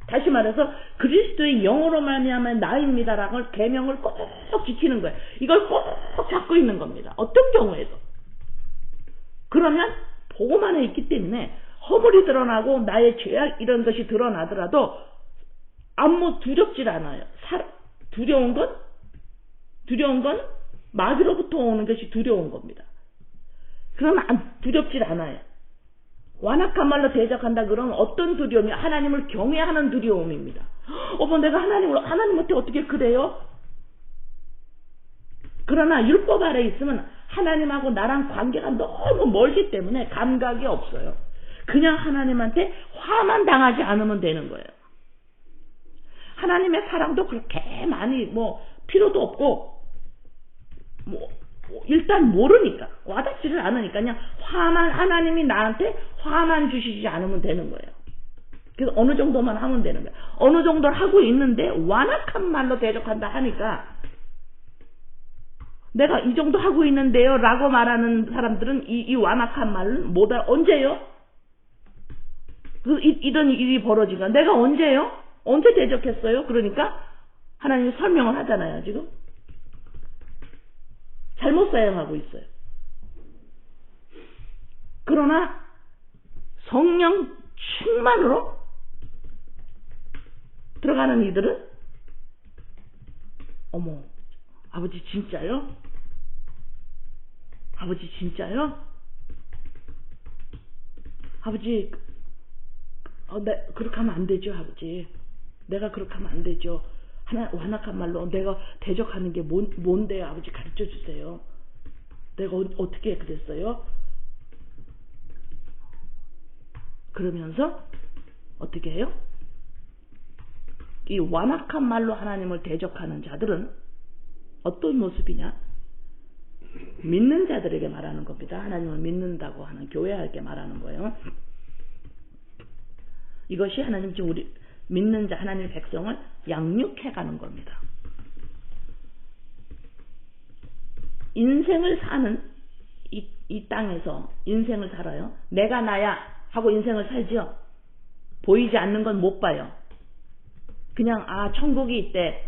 다시 말해서 그리스도의 영으로 말미암아 나입니다라는 계명을 꼭 지키는 거예요. 이걸 꼭 잡고 있는 겁니다. 어떤 경우에도. 그러면 복음 안에 있기 때문에 허물이 드러나고 나의 죄악 이런 것이 드러나더라도 아무 두렵질 않아요. 두려운 건 두려운 건 마귀로부터 오는 것이 두려운 겁니다. 그러면 두렵질 않아요. 완악한 말로 대적한다 그러면 어떤 두려움이? 하나님을 경외하는 두려움입니다. 내가 하나님한테 어떻게 그래요? 그러나 율법 아래 있으면 하나님하고 나랑 관계가 너무 멀기 때문에 감각이 없어요. 그냥 하나님한테 화만 당하지 않으면 되는 거예요. 하나님의 사랑도 그렇게 많이 필요도 없고 일단 모르니까 와닿지를 않으니까 그냥 하나님이 나한테 화만 주시지 않으면 되는 거예요. 그래서 어느 정도만 하면 되는 거예요. 어느 정도를 하고 있는데 완악한 말로 대적한다 하니까 내가 이 정도 하고 있는데요 라고 말하는 사람들은 이 완악한 말을 언제요? 이런 일이 벌어지니까 내가 언제요? 언제 대적했어요? 그러니까 하나님이 설명을 하잖아요. 지금 잘못 사용하고 있어요. 그러나 성령 충만으로 들어가는 이들은 아버지 진짜요? 아버지 진짜요? 아버지 그렇게 하면 안 되죠. 아버지 내가 그렇게 하면 안 되죠. 완악한 말로 내가 대적하는 게 뭔데요? 아버지 가르쳐 주세요. 내가 어떻게 그랬어요? 그러면서 어떻게 해요? 이 완악한 말로 하나님을 대적하는 자들은 어떤 모습이냐? 믿는 자들에게 말하는 겁니다. 하나님을 믿는다고 하는 교회에게 말하는 거예요. 이것이 하나님 지금 우리 믿는 자 하나님의 백성을 양육해가는 겁니다. 인생을 사는 이 땅에서 인생을 살아요. 내가 나야 하고 인생을 살지요. 보이지 않는 건 못 봐요. 그냥 천국이 있대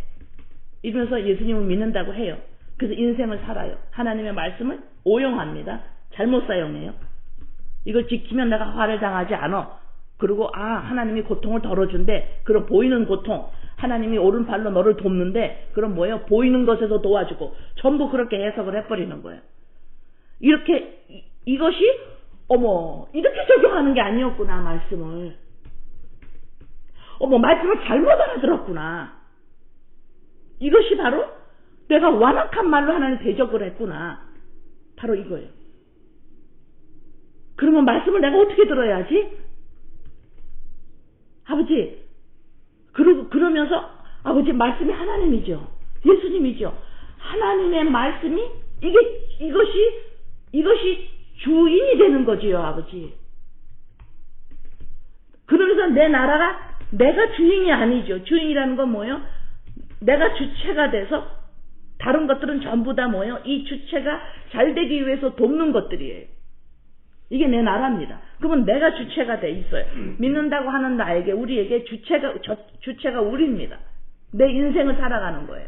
이러면서 예수님을 믿는다고 해요. 그래서 인생을 살아요. 하나님의 말씀을 오용합니다. 잘못 사용해요. 이걸 지키면 내가 화를 당하지 않아. 그리고 하나님이 고통을 덜어준대. 그럼 보이는 고통, 하나님이 오른팔로 너를 돕는데 그럼 뭐예요? 보이는 것에서 도와주고 전부 그렇게 해석을 해버리는 거예요. 이것이 이렇게 적용하는 게 아니었구나. 말씀을 말씀을 잘못 알아들었구나. 이것이 바로 내가 완악한 말로 하나님 대적을 했구나. 바로 이거예요. 그러면 말씀을 내가 어떻게 들어야지? 아버지, 그러면서 아버지 말씀이 하나님이죠. 예수님이죠. 하나님의 말씀이 이것이 주인이 되는 거지요, 아버지. 그러면서 내 나라가 내가 주인이 아니죠. 주인이라는 건 뭐예요? 내가 주체가 돼서 다른 것들은 전부 다 뭐예요? 이 주체가 잘 되기 위해서 돕는 것들이에요. 이게 내 나라입니다. 그러면 내가 주체가 돼 있어요. 믿는다고 하는 나에게, 우리에게 주체가 우리입니다. 내 인생을 살아가는 거예요.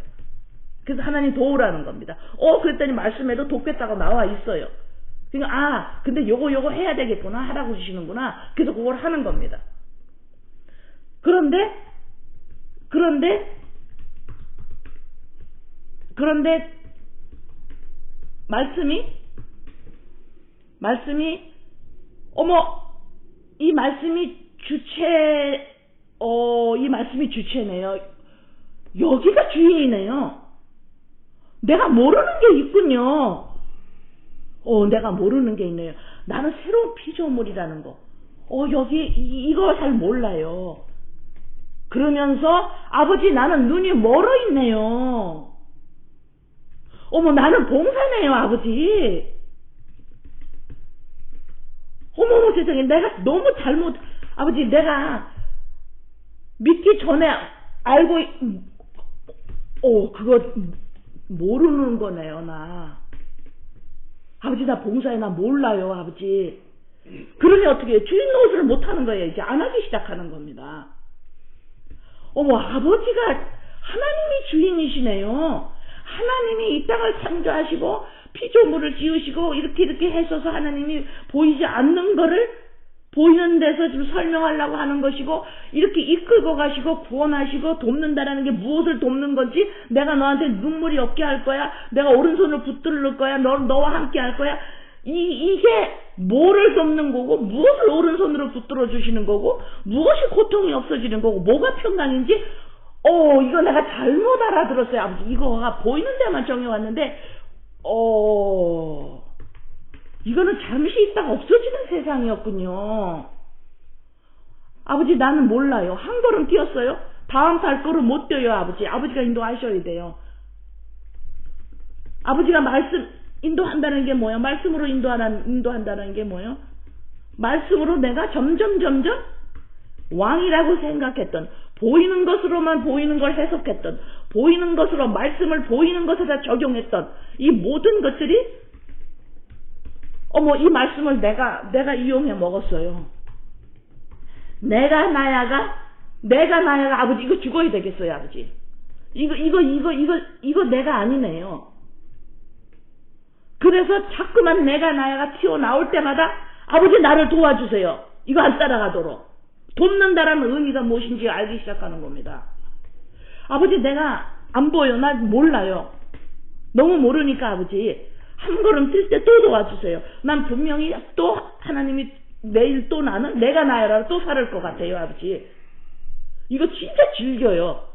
그래서 하나님 도우라는 겁니다. 그랬더니 말씀에도 돕겠다고 나와 있어요. 그러니까 근데 요거 해야 되겠구나 하라고 주시는구나. 그래서 그걸 하는 겁니다. 그런데 말씀이 이 말씀이 주체네요. 여기가 주인이네요. 내가 모르는 게 있군요. 내가 모르는 게 있네요. 나는 새로운 피조물이라는 거. 여기 이거 잘 몰라요. 그러면서 아버지 나는 눈이 멀어 있네요. 나는 봉사네요, 아버지. 세상에 내가 너무 아버지 내가 믿기 전에 알고 그거 모르는 거네요, 나. 아버지 나 봉사해, 나 몰라요, 아버지. 그러니 어떻게 해요? 주인 노릇을 못하는 거예요. 이제 안 하기 시작하는 겁니다. 아버지가 하나님이 주인이시네요. 하나님이 이 땅을 창조하시고 피조물을 지으시고 이렇게 하셔서 하나님이 보이지 않는 거를 보이는 데서 지금 설명하려고 하는 것이고, 이렇게 이끌고 가시고 구원하시고 돕는다라는 게 무엇을 돕는 건지, 내가 너한테 눈물이 없게 할 거야, 내가 오른손을 붙들을 거야, 너와 함께 할 거야, 이게 뭐를 돕는 거고, 무엇을 오른손으로 붙들어 주시는 거고, 무엇이 고통이 없어지는 거고, 뭐가 평강인지, 이거 내가 잘못 알아들었어요. 아버지, 이거가 보이는 데만 정해왔는데, 이거는 잠시 있다가 없어지는 세상이었군요. 아버지, 나는 몰라요. 한 걸음 뛰었어요. 다음 달 걸음 못 뛰어요, 아버지. 아버지가 인도하셔야 돼요. 아버지가 인도한다는 게 뭐예요? 말씀으로 인도한다는 게 뭐예요? 말씀으로 내가 점점 왕이라고 생각했던, 보이는 것으로만 보이는 걸 해석했던, 보이는 것으로 말씀을 보이는 것에다 적용했던 이 모든 것들이 이 말씀을 내가 이용해 먹었어요. 내가 나야가 아버지, 이거 죽어야 되겠어요, 아버지. 이거 내가 아니네요. 그래서 자꾸만 내가 나야가 튀어나올 때마다 아버지, 나를 도와주세요. 이거 안 따라가도록. 돕는다라는 의미가 무엇인지 알기 시작하는 겁니다. 아버지, 내가 안 보여. 나 몰라요. 너무 모르니까 아버지, 한 걸음 뛸 때 또 도와주세요. 난 분명히 또 하나님이 내일 또 나는 내가 나야라 또 살을 것 같아요, 아버지. 이거 진짜 즐겨요.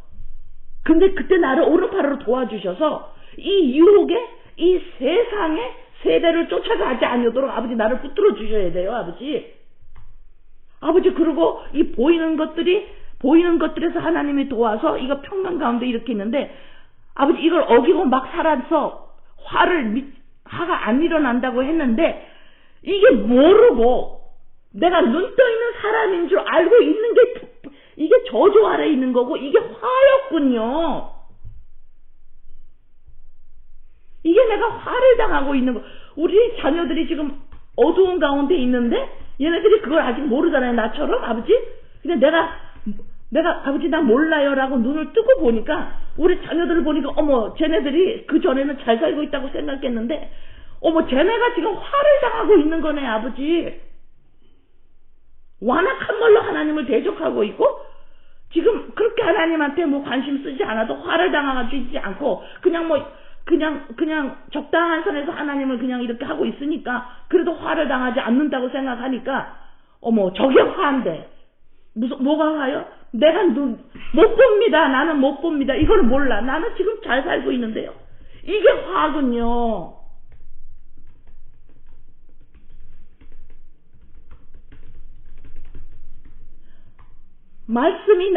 근데 그때 나를 오른팔으로 도와주셔서 이 유혹에, 이 세상의 세대를 쫓아가지 않도록 아버지, 나를 붙들어 주셔야 돼요, 아버지. 아버지, 그리고 이 보이는 것들에서 하나님이 도와서 이거 평강 가운데 이렇게 있는데, 아버지, 이걸 어기고 막 살아서 화가 안 일어난다고 했는데, 이게 모르고 내가 눈 떠 있는 사람인 줄 알고 있는 게 이게 저주 아래 있는 거고, 이게 화였군요. 이게 내가 화를 당하고 있는 거. 우리 자녀들이 지금 어두운 가운데 있는데 얘네들이 그걸 아직 모르잖아요, 나처럼. 아버지, 근데 내가 아버지, 나 몰라요 라고 눈을 뜨고 보니까, 우리 자녀들을 보니까 쟤네들이 그 전에는 잘 살고 있다고 생각했는데 쟤네가 지금 화를 당하고 있는 거네, 아버지. 완악한 말로 하나님을 대적하고 있고, 지금 그렇게 하나님한테 관심 쓰지 않아도 화를 당하지 않고 그냥 적당한 선에서 하나님을 그냥 이렇게 하고 있으니까, 그래도 화를 당하지 않는다고 생각하니까 저게 화인데 뭐가 화요? 내가 못 봅니다. 나는 못 봅니다. 이걸 몰라. 나는 지금 잘 살고 있는데요. 이게 화군요. 말씀이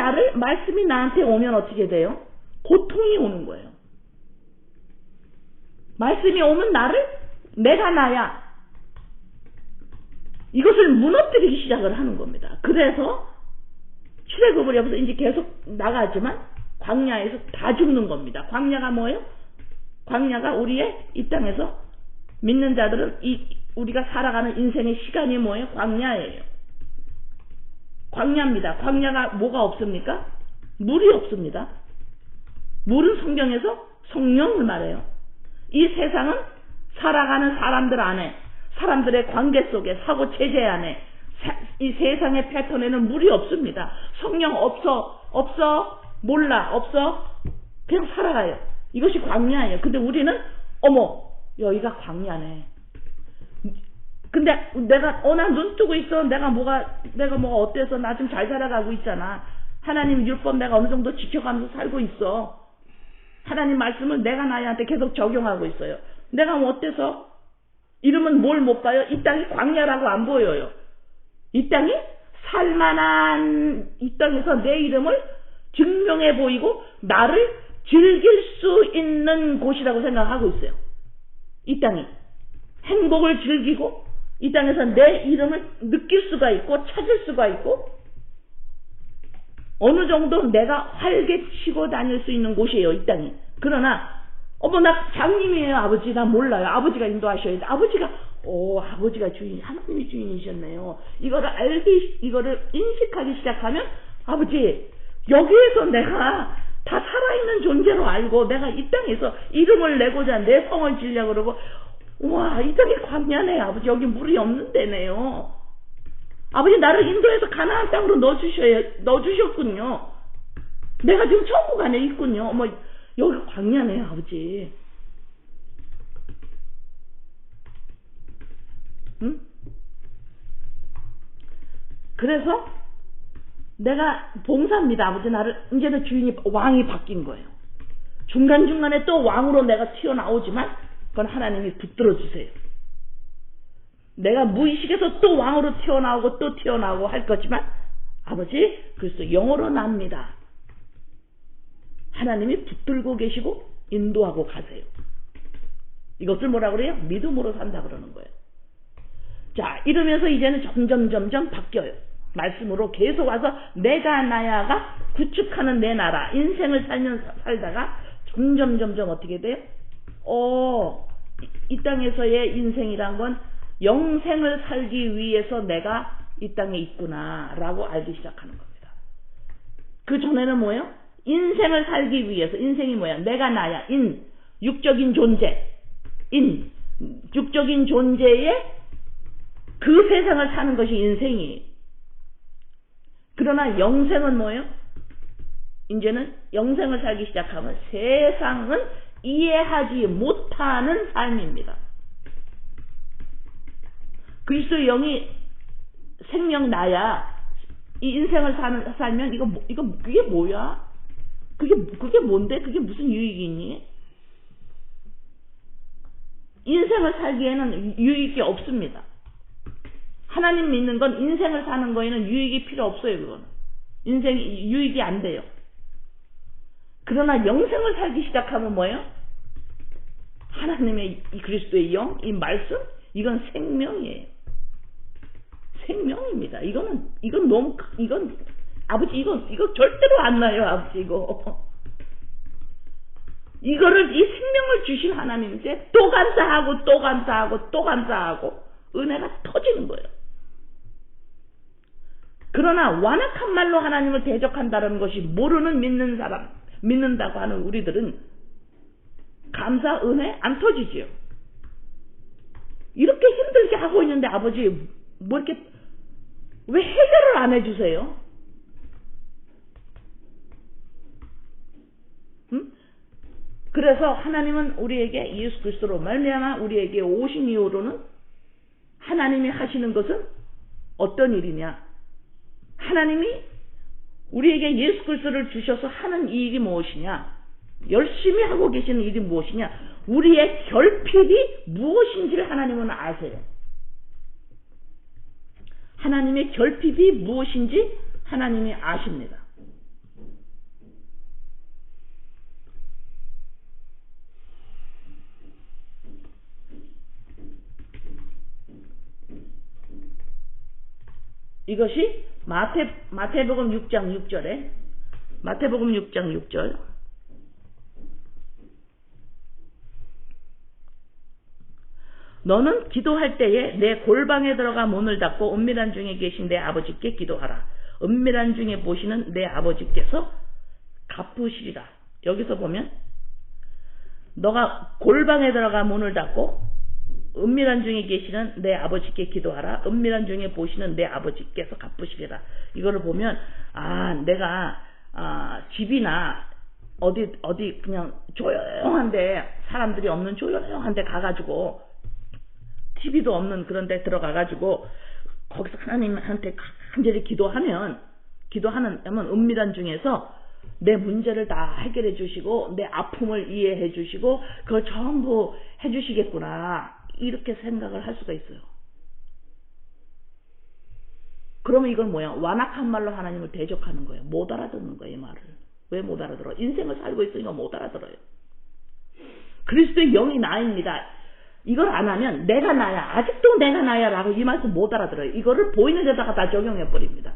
나한테 오면 어떻게 돼요? 고통이 오는 거예요. 말씀이 오면 내가 나야, 이것을 무너뜨리기 시작을 하는 겁니다. 그래서 출애굽을 여기서 이제 계속 나가지만 광야에서 다 죽는 겁니다. 광야가 뭐예요? 광야가 우리의 이 땅에서 믿는 자들은 우리가 살아가는 인생의 시간이 뭐예요? 광야예요. 광야입니다. 광야가 뭐가 없습니까? 물이 없습니다. 물은 성경에서 성령을 말해요. 이 세상은 살아가는 사람들 안에, 사람들의 관계 속에, 사고 체제 안에, 이 세상의 패턴에는 물이 없습니다. 성령 없어, 몰라, 없어, 그냥 살아가요. 이것이 광야예요. 근데 우리는 여기가 광야네. 근데 내가 나 눈 뜨고 있어. 내가 뭐가 어때서 나 지금 잘 살아가고 있잖아. 하나님 율법 내가 어느 정도 지켜가면서 살고 있어. 하나님 말씀을 내가 나한테 계속 적용하고 있어요. 내가 어때서? 이러면 뭘 못 봐요? 이 땅이 광야라고 안 보여요. 이 땅이 살만한, 이 땅에서 내 이름을 증명해 보이고 나를 즐길 수 있는 곳이라고 생각하고 있어요. 이 땅이 행복을 즐기고 이 땅에서 내 이름을 느낄 수가 있고 찾을 수가 있고 어느 정도 내가 활개치고 다닐 수 있는 곳이에요, 이 땅이. 그러나 나 장님이에요, 아버지. 나 몰라요. 아버지가 인도하셔야 돼. 아버지가 주인, 하나님이 주인이셨네요. 이거를 인식하기 시작하면, 아버지, 여기에서 내가 다 살아있는 존재로 알고, 내가 이 땅에서 이름을 내고자 내 성을 지으려고 그러고, 와, 이 땅이 광야네, 아버지. 여기 물이 없는 데네요. 아버지 나를 인도해서 가나안 땅으로 넣어주셨군요. 내가 지금 천국 안에 있군요. 어머, 여기 광야네요, 아버지. 응? 그래서 내가 봉사입니다, 아버지. 나를 이제는 왕이 바뀐 거예요. 중간중간에 또 왕으로 내가 튀어나오지만 그건 하나님이 붙들어 주세요. 내가 무의식에서 또 왕으로 튀어나오고 또 튀어나오고 할 거지만 아버지 그리스도 영으로 납니다. 하나님이 붙들고 계시고 인도하고 가세요. 이것을 뭐라 그래요? 믿음으로 산다 그러는 거예요. 자, 이러면서 이제는 점점 바뀌어요. 말씀으로 계속 와서 내가 나야가 구축하는 내 나라 인생을 살다가 점점 어떻게 돼요? 이 땅에서의 인생이란 건 영생을 살기 위해서 내가 이 땅에 있구나 라고 알기 시작하는 겁니다. 그 전에는 뭐예요? 인생을 살기 위해서. 인생이 뭐야? 내가 나야. 육적인 존재. 육적인 존재의 그 세상을 사는 것이 인생이에요. 그러나 영생은 뭐예요? 이제는 영생을 살기 시작하면 세상은 이해하지 못하는 삶입니다. 그리스도의 영이 생명 나야 이 인생을 살면 그게 뭐야? 그게 뭔데? 그게 무슨 유익이 있니? 인생을 살기에는 유익이 없습니다. 하나님 믿는 건 인생을 사는 거에는 유익이 필요 없어요. 그거는 인생이 유익이 안 돼요. 그러나 영생을 살기 시작하면 뭐예요? 하나님의 이 그리스도의 영, 이 말씀, 이건 생명이에요. 생명입니다. 이건 아버지 이거 절대로 안 나요, 아버지 이거. 이거를 이 생명을 주신 하나님께 또 감사하고 은혜가 터지는 거예요. 그러나 완악한 말로 하나님을 대적한다는 것이 모르는 믿는 사람, 믿는다고 하는 우리들은 감사, 은혜 안 터지지요. 이렇게 힘들게 하고 있는데 아버지 뭐 이렇게 왜 해결을 안 해주세요? 응? 그래서 하나님은 우리에게 예수 그리스도로 말미암아 우리에게 오신 이후로는 하나님이 하시는 것은 어떤 일이냐? 하나님이 우리에게 예수 그리스도를 주셔서 하는 일이 무엇이냐? 열심히 하고 계시는 일이 무엇이냐? 우리의 결핍이 무엇인지를 하나님은 아세요. 하나님의 결핍이 무엇인지 하나님이 아십니다. 이것이 마태복음 6장 6절에 마태복음 6장 6절 너는 기도할 때에 내 골방에 들어가 문을 닫고 은밀한 중에 계신 내 아버지께 기도하라. 은밀한 중에 보시는 내 아버지께서 갚으시리라. 여기서 보면 너가 골방에 들어가 문을 닫고 은밀한 중에 계시는 내 아버지께 기도하라. 은밀한 중에 보시는 내 아버지께서 갚으시리라. 이거를 보면 내가 집이나 어디 그냥 조용한데 사람들이 없는 조용한데 가가지고 TV도 없는 그런 데 들어가가지고 거기서 하나님한테 간절히 기도하면 은밀한 중에서 내 문제를 다 해결해 주시고 내 아픔을 이해해 주시고 그걸 전부 해 주시겠구나 이렇게 생각을 할 수가 있어요. 그러면 이건 뭐야? 완악한 말로 하나님을 대적하는 거예요. 못 알아듣는 거예요, 이 말을. 왜 못 알아들어? 인생을 살고 있으니까 못 알아들어요. 그리스도의 영이 나입니다. 이걸 안 하면 내가 나야, 아직도 내가 나야 라고 이 말씀 못 알아들어요. 이거를 보이는 데다가 다 적용해 버립니다.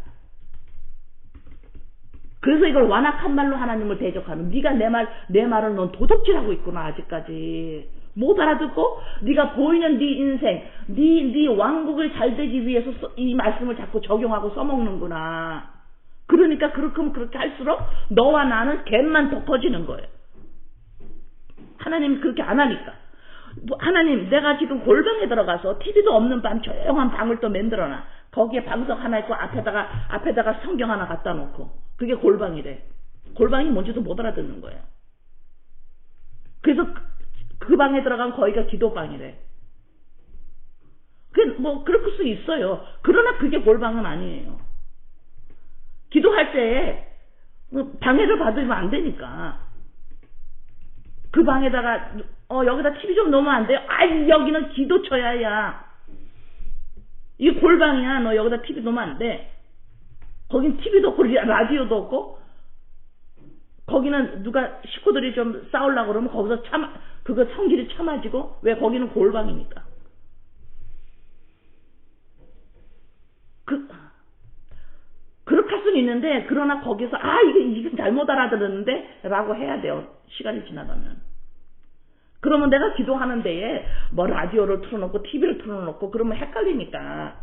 그래서 이걸 완악한 말로 하나님을 대적하는, 네가 내 말을 넌 도둑질하고 있구나 아직까지. 못 알아듣고 네가 보이는 네 인생, 네 왕국을 잘 되기 위해서 이 말씀을 자꾸 적용하고 써먹는구나. 그러니까 그렇게 할수록 너와 나는 갭만 더 커지는 거예요. 하나님이 그렇게 안 하니까. 하나님, 내가 지금 골방에 들어가서 TV도 없는 방, 조용한 방을 또 만들어놔. 거기에 방석 하나 있고 앞에다가 성경 하나 갖다 놓고 그게 골방이래. 골방이 뭔지도 못 알아듣는 거예요. 그래서 그 방에 들어가면 거기가 기도방이래. 뭐 그럴 수 있어요. 그러나 그게 골방은 아니에요. 기도할 때 방해를 받으면 안 되니까 그 방에다가 여기다 TV 좀 놓으면 안 돼요? 아이 여기는 기도처야. 이게 골방이야. 너 여기다 TV 놓으면 안 돼. 거긴 TV도 없고 라디오도 없고 거기는 누가 식구들이 좀 싸우려고 그러면 거기서 그거 성질이 참아지고 왜 거기는 골방이니까. 그렇게 할 수는 있는데 그러나 거기서 이게 잘못 알아들었는데 라고 해야 돼요. 시간이 지나가면. 그러면 내가 기도하는 데에 뭐 라디오를 틀어놓고 TV를 틀어놓고 그러면 헷갈리니까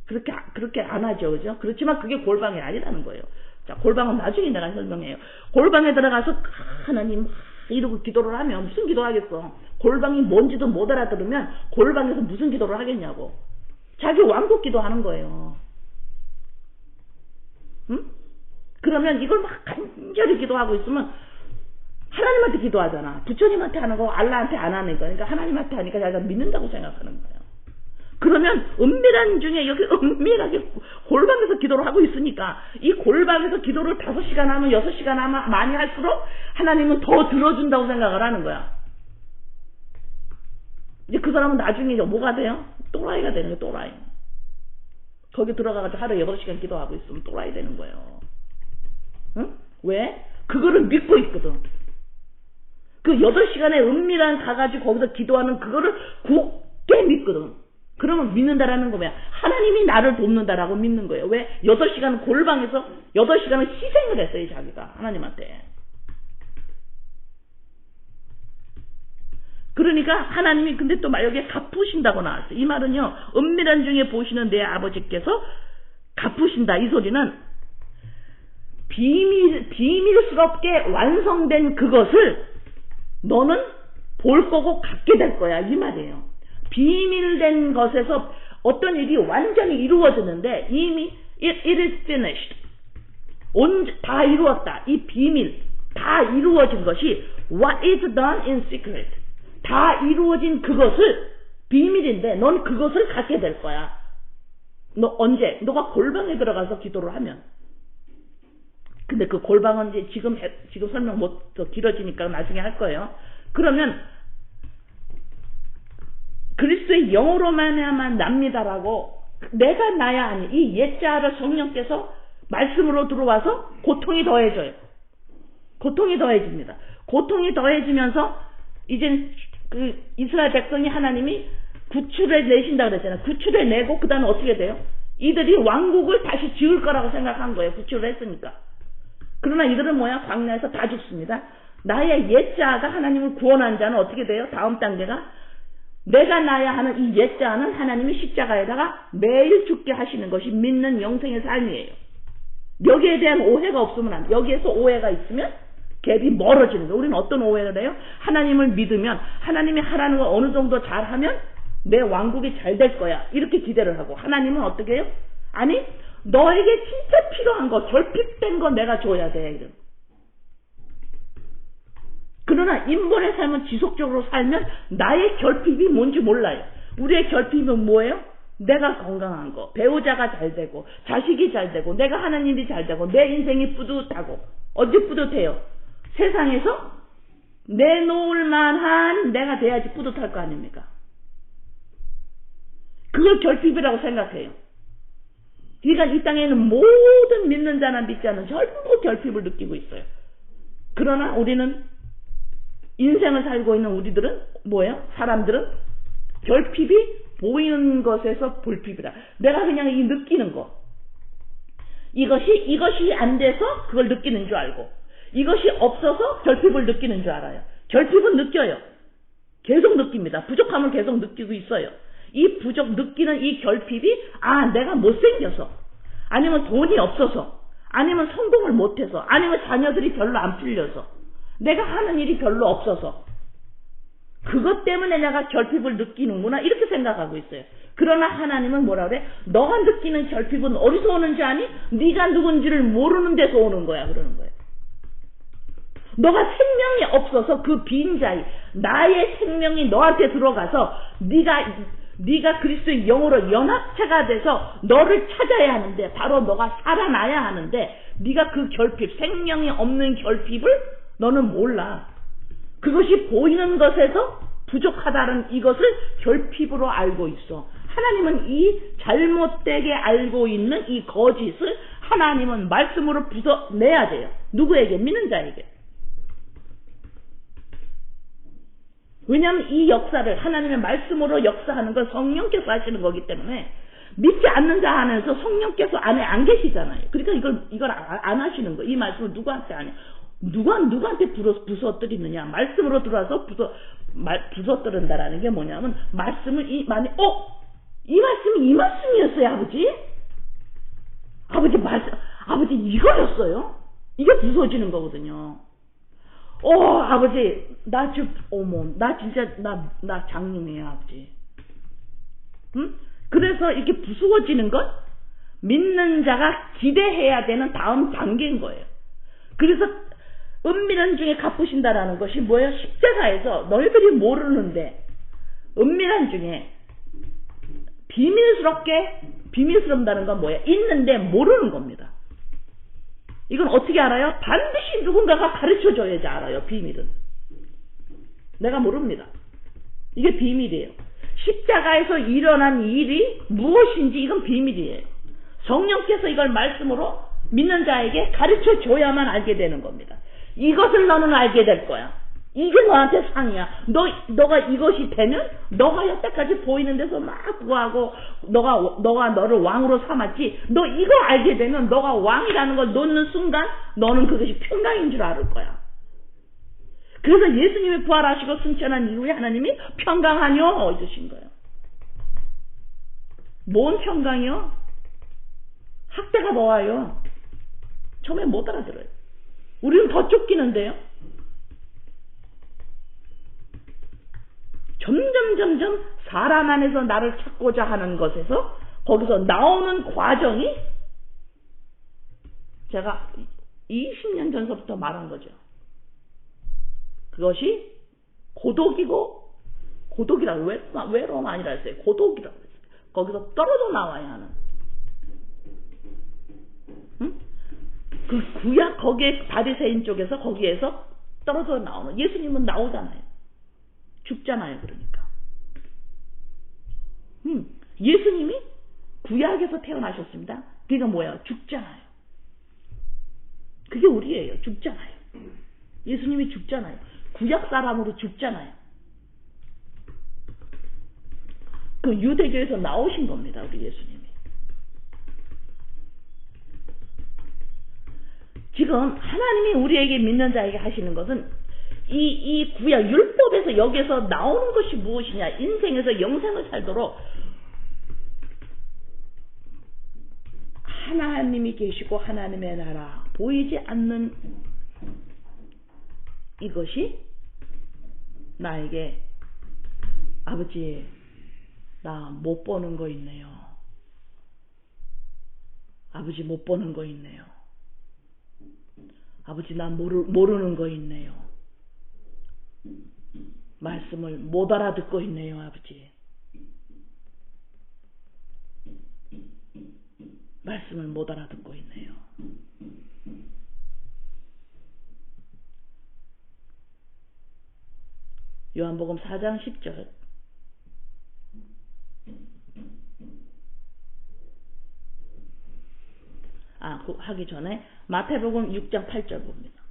그렇게 안 하죠. 그죠? 그렇지만 그게 골방이 아니라는 거예요. 자, 골방은 나중에 내가 설명해요. 골방에 들어가서 하나님 이러고 기도를 하면 무슨 기도하겠어. 골방이 뭔지도 못 알아들으면 골방에서 무슨 기도를 하겠냐고. 자기 왕국 기도하는 거예요. 응? 그러면 이걸 막 간절히 기도하고 있으면 하나님한테 기도하잖아. 부처님한테 하는 거 알라한테 안 하는 거. 그러니까 하나님한테 하니까 자기가 믿는다고 생각하는 거예요. 그러면 은밀한 중에 여기 은밀하게 골방에서 기도를 하고 있으니까 이 골방에서 기도를 5시간 하면 6시간 하면 많이 할수록 하나님은 더 들어준다고 생각을 하는 거야. 이제 그 사람은 나중에 뭐가 돼요? 또라이가 되는 거예요. 또라이. 거기 들어가가지고 하루에 8시간 기도하고 있으면 또라이 되는 거예요. 응? 왜? 그거를 믿고 있거든. 그 8시간에 은밀한 가가지고 거기서 기도하는 그거를 굳게 믿거든. 그러면 믿는다라는 거면 하나님이 나를 돕는다라고 믿는 거예요. 왜? 8시간 골방에서 8시간을 희생을 했어요. 자기가 하나님한테. 그러니까 하나님이 근데 또 여기에 갚으신다고 나왔어요. 이 말은요. 은밀한 중에 보시는 내 아버지께서 갚으신다. 이 소리는 비밀스럽게 완성된 그것을 너는 볼 거고 갖게 될 거야. 이 말이에요. 비밀된 것에서 어떤 일이 완전히 이루어지는데 이미 it is finished. 다 이루었다. 이 비밀 다 이루어진 것이 what is done in secret. 다 이루어진 그것을 비밀인데 넌 그것을 갖게 될 거야. 너 언제? 너가 골방에 들어가서 기도를 하면. 근데 그 골방은 이제 지금 설명 더 길어지니까 나중에 할 거예요. 그러면 그리스도의 영으로 말미암아 납니다라고 내가 나야 아니 이 옛자를 성령께서 말씀으로 들어와서 고통이 더해져요. 고통이 더해집니다. 고통이 더해지면서 이젠 그 이스라엘 백성이 하나님이 구출해 내신다 그랬잖아요. 구출해 내고 그 다음에 어떻게 돼요? 이들이 왕국을 다시 지을 거라고 생각한 거예요. 구출을 했으니까. 그러나 이들은 뭐야? 광야에서 다 죽습니다. 나의 옛자가 하나님을 구원한 자는 어떻게 돼요? 다음 단계가 내가 나야 하는 이 옛자는 하나님이 십자가에다가 매일 죽게 하시는 것이 믿는 영생의 삶이에요. 여기에 대한 오해가 없으면 안 돼. 여기에서 오해가 있으면 갭이 멀어지는 거예요. 우리는 어떤 오해를 해요? 하나님을 믿으면 하나님이 하라는 걸 어느 정도 잘하면 내 왕국이 잘 될 거야. 이렇게 기대를 하고 하나님은 어떻게 해요? 아니 너에게 진짜 필요한 거 결핍된 거 내가 줘야 돼. 이런. 그러나 인본의 삶은 지속적으로 살면 나의 결핍이 뭔지 몰라요. 우리의 결핍은 뭐예요? 내가 건강한 거, 배우자가 잘 되고 자식이 잘 되고 내가 하나님이 잘 되고 내 인생이 뿌듯하고. 언제 뿌듯해요? 세상에서 내놓을 만한 내가 돼야지 뿌듯할 거 아닙니까? 그걸 결핍이라고 생각해요. 그러니까 이 땅에 있는 모든 믿는 자나 믿지 않는 전부 결핍을 느끼고 있어요. 그러나 우리는 인생을 살고 있는 우리들은 뭐예요? 사람들은 결핍이 보이는 것에서 불핍이다. 내가 그냥 이 느끼는 거. 이것이 안 돼서 그걸 느끼는 줄 알고 이것이 없어서 결핍을 느끼는 줄 알아요. 결핍은 느껴요. 계속 느낍니다. 부족함을 계속 느끼고 있어요. 이 느끼는 이 결핍이 내가 못생겨서 아니면 돈이 없어서 아니면 성공을 못해서 아니면 자녀들이 별로 안 풀려서 내가 하는 일이 별로 없어서 그것 때문에 내가 결핍을 느끼는구나 이렇게 생각하고 있어요. 그러나 하나님은 뭐라 그래? 너가 느끼는 결핍은 어디서 오는지 아니? 네가 누군지를 모르는 데서 오는 거야. 그러는 거예요. 너가 생명이 없어서 그 빈자리, 나의 생명이 너한테 들어가서 네가 그리스도의 영으로 연합체가 돼서 너를 찾아야 하는데, 바로 너가 살아나야 하는데, 네가 그 결핍, 생명이 없는 결핍을 너는 몰라. 그것이 보이는 것에서 부족하다는 이것을 결핍으로 알고 있어. 하나님은 이 잘못되게 알고 있는 이 거짓을 하나님은 말씀으로 부숴내야 돼요. 누구에게? 믿는 자에게. 왜냐하면 이 역사를 하나님의 말씀으로 역사하는 건 성령께서 하시는 거기 때문에, 믿지 않는 자 안에서 성령께서 안에 안 계시잖아요. 그러니까 이걸 안 하시는 거. 이 말씀을 누구한테 하냐? 누구한테 부숴뜨리느냐? 말씀으로 들어와서 부숴뜨린다라는 게 뭐냐면, 말씀을 이 말씀이 이 말씀이었어요, 아버지? 아버지 이거였어요? 이게 부서지는 거거든요. 아버지, 나 진짜 장님이에요, 아버지. 응? 그래서 이렇게 부수어지는 건 믿는 자가 기대해야 되는 다음 단계인 거예요. 그래서 은밀한 중에 갚으신다라는 것이 뭐예요? 십자가에서 너희들이 모르는데, 은밀한 중에 비밀스럽다는 건 뭐예요? 있는데 모르는 겁니다. 이건 어떻게 알아요? 반드시 누군가가 가르쳐줘야지 알아요. 비밀은. 내가 모릅니다. 이게 비밀이에요. 십자가에서 일어난 일이 무엇인지 이건 비밀이에요. 성령께서 이걸 말씀으로 믿는 자에게 가르쳐줘야만 알게 되는 겁니다. 이것을 너는 알게 될 거야. 이게 너한테 상이야. 너가 이것이 되면 너가 여태까지 보이는 데서 막 구하고 너가 너를 왕으로 삼았지. 너 이거 알게 되면 너가 왕이라는 걸 놓는 순간 너는 그것이 평강인 줄 알을 거야. 그래서 예수님이 부활하시고 승천한 이후에 하나님이 평강하뇨 이러신 거예요. 뭔 평강이요? 학대가 뭐와요? 처음에 못 알아들어요. 우리는 더 쫓기는데요. 점점 사람 안에서 나를 찾고자 하는 것에서 거기서 나오는 과정이 제가 20년 전서부터 말한 거죠. 그것이 고독이라고 외로움 아니라 했어요. 고독이라고 했어요. 거기서 떨어져 나와야 하는. 응? 그 구약 거기에 바리새인 쪽에서 거기에서 떨어져 나오는. 예수님은 나오잖아요. 죽잖아요. 그러니까 예수님이 구약에서 태어나셨습니다. 그러니까 뭐예요? 죽잖아요. 그게 우리예요. 죽잖아요. 예수님이 죽잖아요. 구약 사람으로 죽잖아요. 그 유대교에서 나오신 겁니다. 우리 예수님이. 지금 하나님이 우리에게 믿는 자에게 하시는 것은 이 구약 율법에서 여기에서 나오는 것이 무엇이냐? 인생에서 영생을 살도록 하나님이 계시고 하나님의 나라 보이지 않는 이것이 나에게 아버지 나 못 보는 거 있네요. 아버지 못 보는 거 있네요. 아버지 나 모르는 거 있네요. 말씀을 못 알아듣고 있네요. 아버지 말씀을 못 알아듣고 있네요. 요한복음 4장 10절 하기 전에 마태복음 6장 8절 봅니다.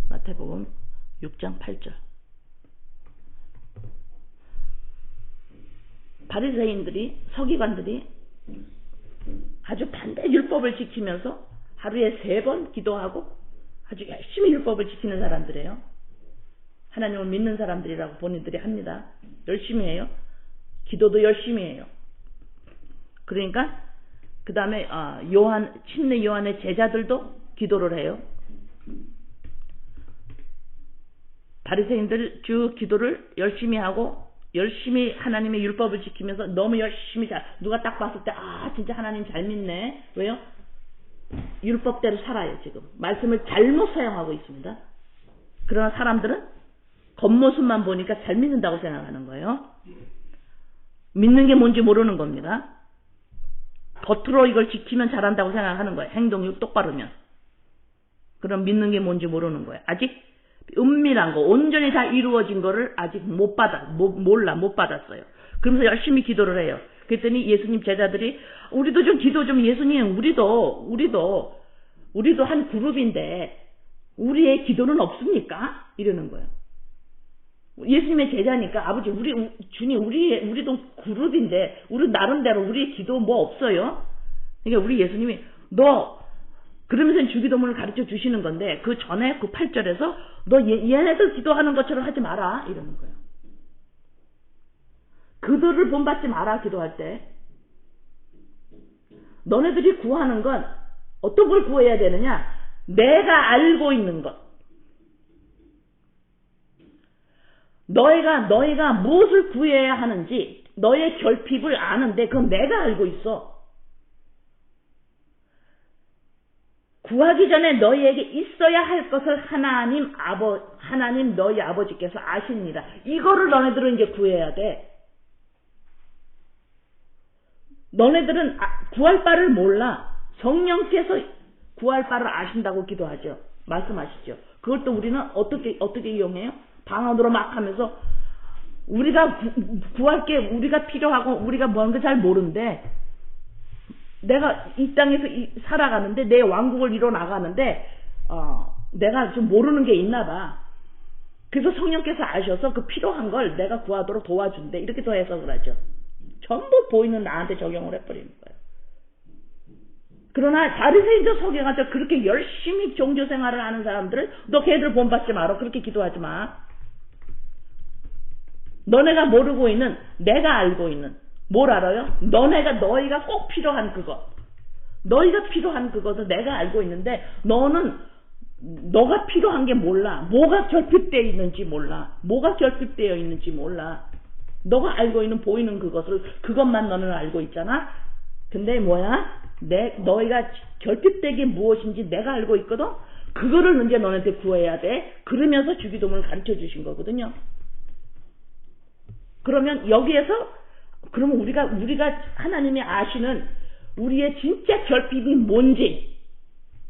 마태복음 6장 8절. 바리새인들이 서기관들이 아주 반대 율법을 지키면서 하루에 3번 기도하고 아주 열심히 율법을 지키는 사람들이에요. 하나님을 믿는 사람들이라고 본인들이 합니다. 열심히 해요. 기도도 열심히 해요. 그러니까 그 다음에 친례 요한의 제자들도 기도를 해요. 바리새인들 주 기도를 열심히 하고 열심히 하나님의 율법을 지키면서 너무 열심히 누가 딱 봤을 때 진짜 하나님 잘 믿네. 왜요? 율법대로 살아요. 지금 말씀을 잘못 사용하고 있습니다. 그러나 사람들은 겉모습만 보니까 잘 믿는다고 생각하는 거예요. 믿는 게 뭔지 모르는 겁니다. 겉으로 이걸 지키면 잘한다고 생각하는 거예요. 행동이 똑바르면. 그럼 믿는 게 뭔지 모르는 거예요. 아직 은밀한 거, 온전히 다 이루어진 거를 아직 못 받았어요. 그러면서 열심히 기도를 해요. 그랬더니 예수님 제자들이 우리도 좀 기도 좀 예수님, 우리도 한 그룹인데 우리의 기도는 없습니까? 이러는 거예요. 예수님의 제자니까 아버지 주님 우리도 그룹인데 우리 나름대로 우리의 기도 뭐 없어요? 그러니까 우리 예수님이 그러면서 주기도문을 가르쳐 주시는 건데 그 전에 그 8절에서 너 얘네들 기도하는 것처럼 하지 마라 이러는 거예요. 그들을 본받지 마라. 기도할 때 너네들이 구하는 건 어떤 걸 구해야 되느냐? 내가 알고 있는 것. 너희가 무엇을 구해야 하는지 너의 결핍을 아는데 그건 내가 알고 있어. 구하기 전에 너희에게 있어야 할 것을 하나님 너희 아버지께서 아십니다. 이거를 너네들은 이제 구해야 돼. 너네들은 구할 바를 몰라. 성령께서 구할 바를 아신다고 기도하죠. 말씀하시죠. 그걸 또 우리는 어떻게 이용해요? 방언으로 막 하면서 우리가 구할 게 우리가 필요하고 우리가 뭔가 잘 모르는데 내가 이 땅에서 살아가는데 내 왕국을 이뤄 나가는데 내가 좀 모르는 게 있나 봐. 그래서 성령께서 아셔서 그 필요한 걸 내가 구하도록 도와준대. 이렇게 더 해석을 하죠. 전부 보이는 나한테 적용을 해버리는 거예요. 그러나 바리새인도 서기관도 그렇게 열심히 종교 생활을 하는 사람들은 너 걔들 본받지 마라. 그렇게 기도하지 마. 너네가 모르고 있는 내가 알고 있는 뭘 알아요? 너희가 꼭 필요한 그것. 너희가 필요한 그것은 내가 알고 있는데 너가 필요한 게 몰라. 뭐가 결핍되어 있는지 몰라. 뭐가 결핍되어 있는지 몰라. 너가 알고 있는 보이는 그것만 너는 알고 있잖아. 근데 너희가 결핍되게 무엇인지 내가 알고 있거든. 그거를 이제 너네한테 구해야 돼. 그러면서 주기도문을 가르쳐 주신 거거든요. 그러면 여기에서 그러면 우리가 하나님이 아시는 우리의 진짜 결핍이 뭔지,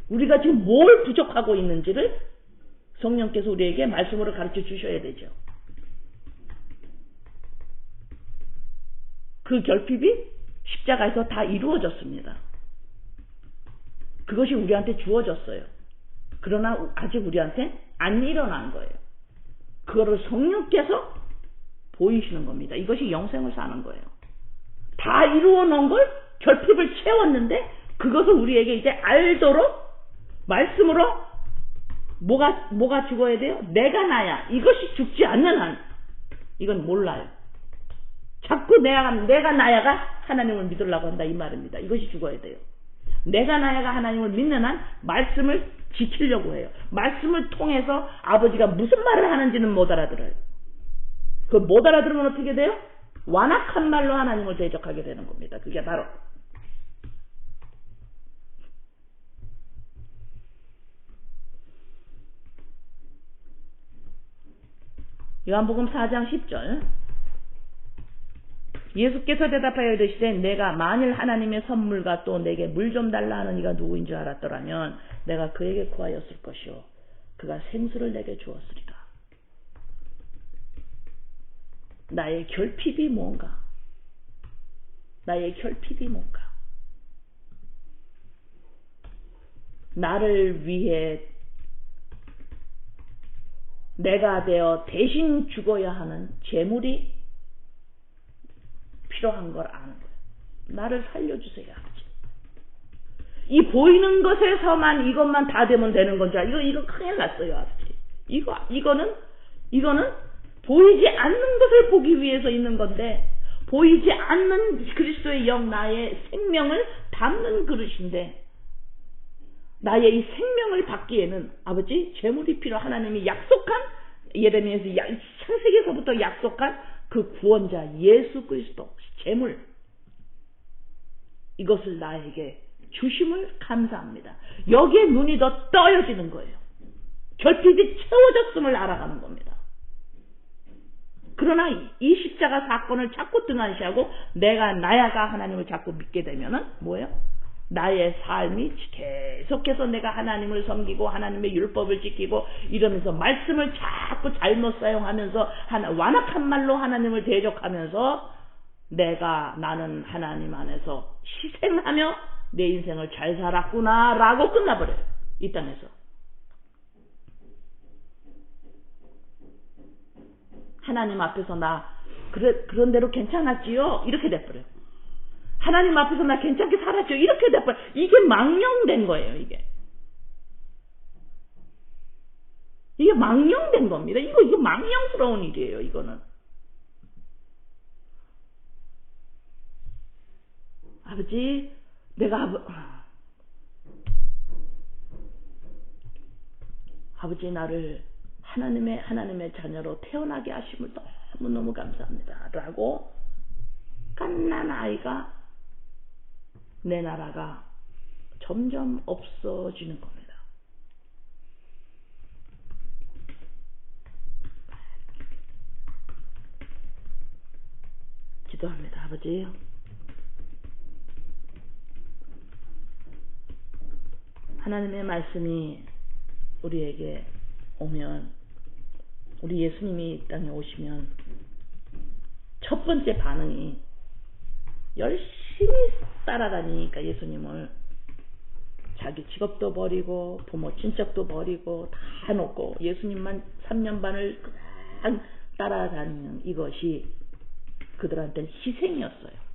우리가 지금 뭘 부족하고 있는지를 성령께서 우리에게 말씀으로 가르쳐 주셔야 되죠. 그 결핍이 십자가에서 다 이루어졌습니다. 그것이 우리한테 주어졌어요. 그러나 아직 우리한테 안 일어난 거예요. 그거를 성령께서 보이시는 겁니다. 이것이 영생을 사는 거예요. 다 이루어 놓은 걸 결핍을 채웠는데 그것을 우리에게 이제 알도록 말씀으로 뭐가 죽어야 돼요? 내가 나야. 이것이 죽지 않는 한 이건 몰라요. 자꾸 내가 나야가 하나님을 믿으려고 한다 이 말입니다. 이것이 죽어야 돼요. 내가 나야가 하나님을 믿는 한 말씀을 지키려고 해요. 말씀을 통해서 아버지가 무슨 말을 하는지는 못 알아들어요. 그 못 알아들으면 어떻게 돼요? 완악한 말로 하나님을 대적하게 되는 겁니다. 그게 바로 요한복음 4장 10절 예수께서 대답하여 이르시되 내가 만일 하나님의 선물과 또 내게 물 좀 달라 하는 이가 누구인 줄 알았더라면 내가 그에게 구하였을 것이요 그가 생수를 내게 주었으리라. 나의 결핍이 뭔가? 나의 결핍이 뭔가? 나를 위해 내가 되어 대신 죽어야 하는 재물이 필요한 걸 아는 거예요. 나를 살려주세요, 아버지. 이 보이는 것에서만 이것만 다 되면 되는 건 줄 알아. 이거 큰일 났어요, 아버지. 이거는 보이지 않는 것을 보기 위해서 있는 건데, 보이지 않는 그리스도의 영, 나의 생명을 담는 그릇인데, 나의 이 생명을 받기에는 아버지 재물이 필요. 하나님이 약속한 예레미야에서 창세기에서부터 약속한 그 구원자 예수 그리스도 제물 이것을 나에게 주심을 감사합니다. 여기에 눈이 더 떠여지는 거예요. 결핍이 채워졌음을 알아가는 겁니다. 그러나 이 십자가 사건을 자꾸 등한시하고 내가 나야가 하나님을 자꾸 믿게 되면은 뭐예요? 나의 삶이 계속해서 내가 하나님을 섬기고 하나님의 율법을 지키고 이러면서 말씀을 자꾸 잘못 사용하면서 완악한 말로 하나님을 대적하면서 나는 하나님 안에서 희생하며 내 인생을 잘 살았구나 라고 끝나버려요. 이 땅에서. 하나님 앞에서 그런 대로 괜찮았지요? 이렇게 돼버려요. 하나님 앞에서 나 괜찮게 살았죠? 이렇게 돼버려요. 이게 망령된 거예요, 이게. 이게 망령된 겁니다. 이거 망령스러운 일이에요, 이거는. 아버지, 아버지 나를 하나님의 자녀로 태어나게 하심을 너무너무 감사합니다. 라고 갓난 아이가 내 나라가 점점 없어지는 겁니다. 기도합니다. 아버지, 하나님의 말씀이 우리에게 오면, 우리 예수님이 이 땅에 오시면 첫 번째 반응이 열심히 따라다니니까 예수님을 자기 직업도 버리고 부모 친척도 버리고 다 놓고 예수님만 3년 반을 그냥 따라다니는 이것이 그들한테는 희생이었어요.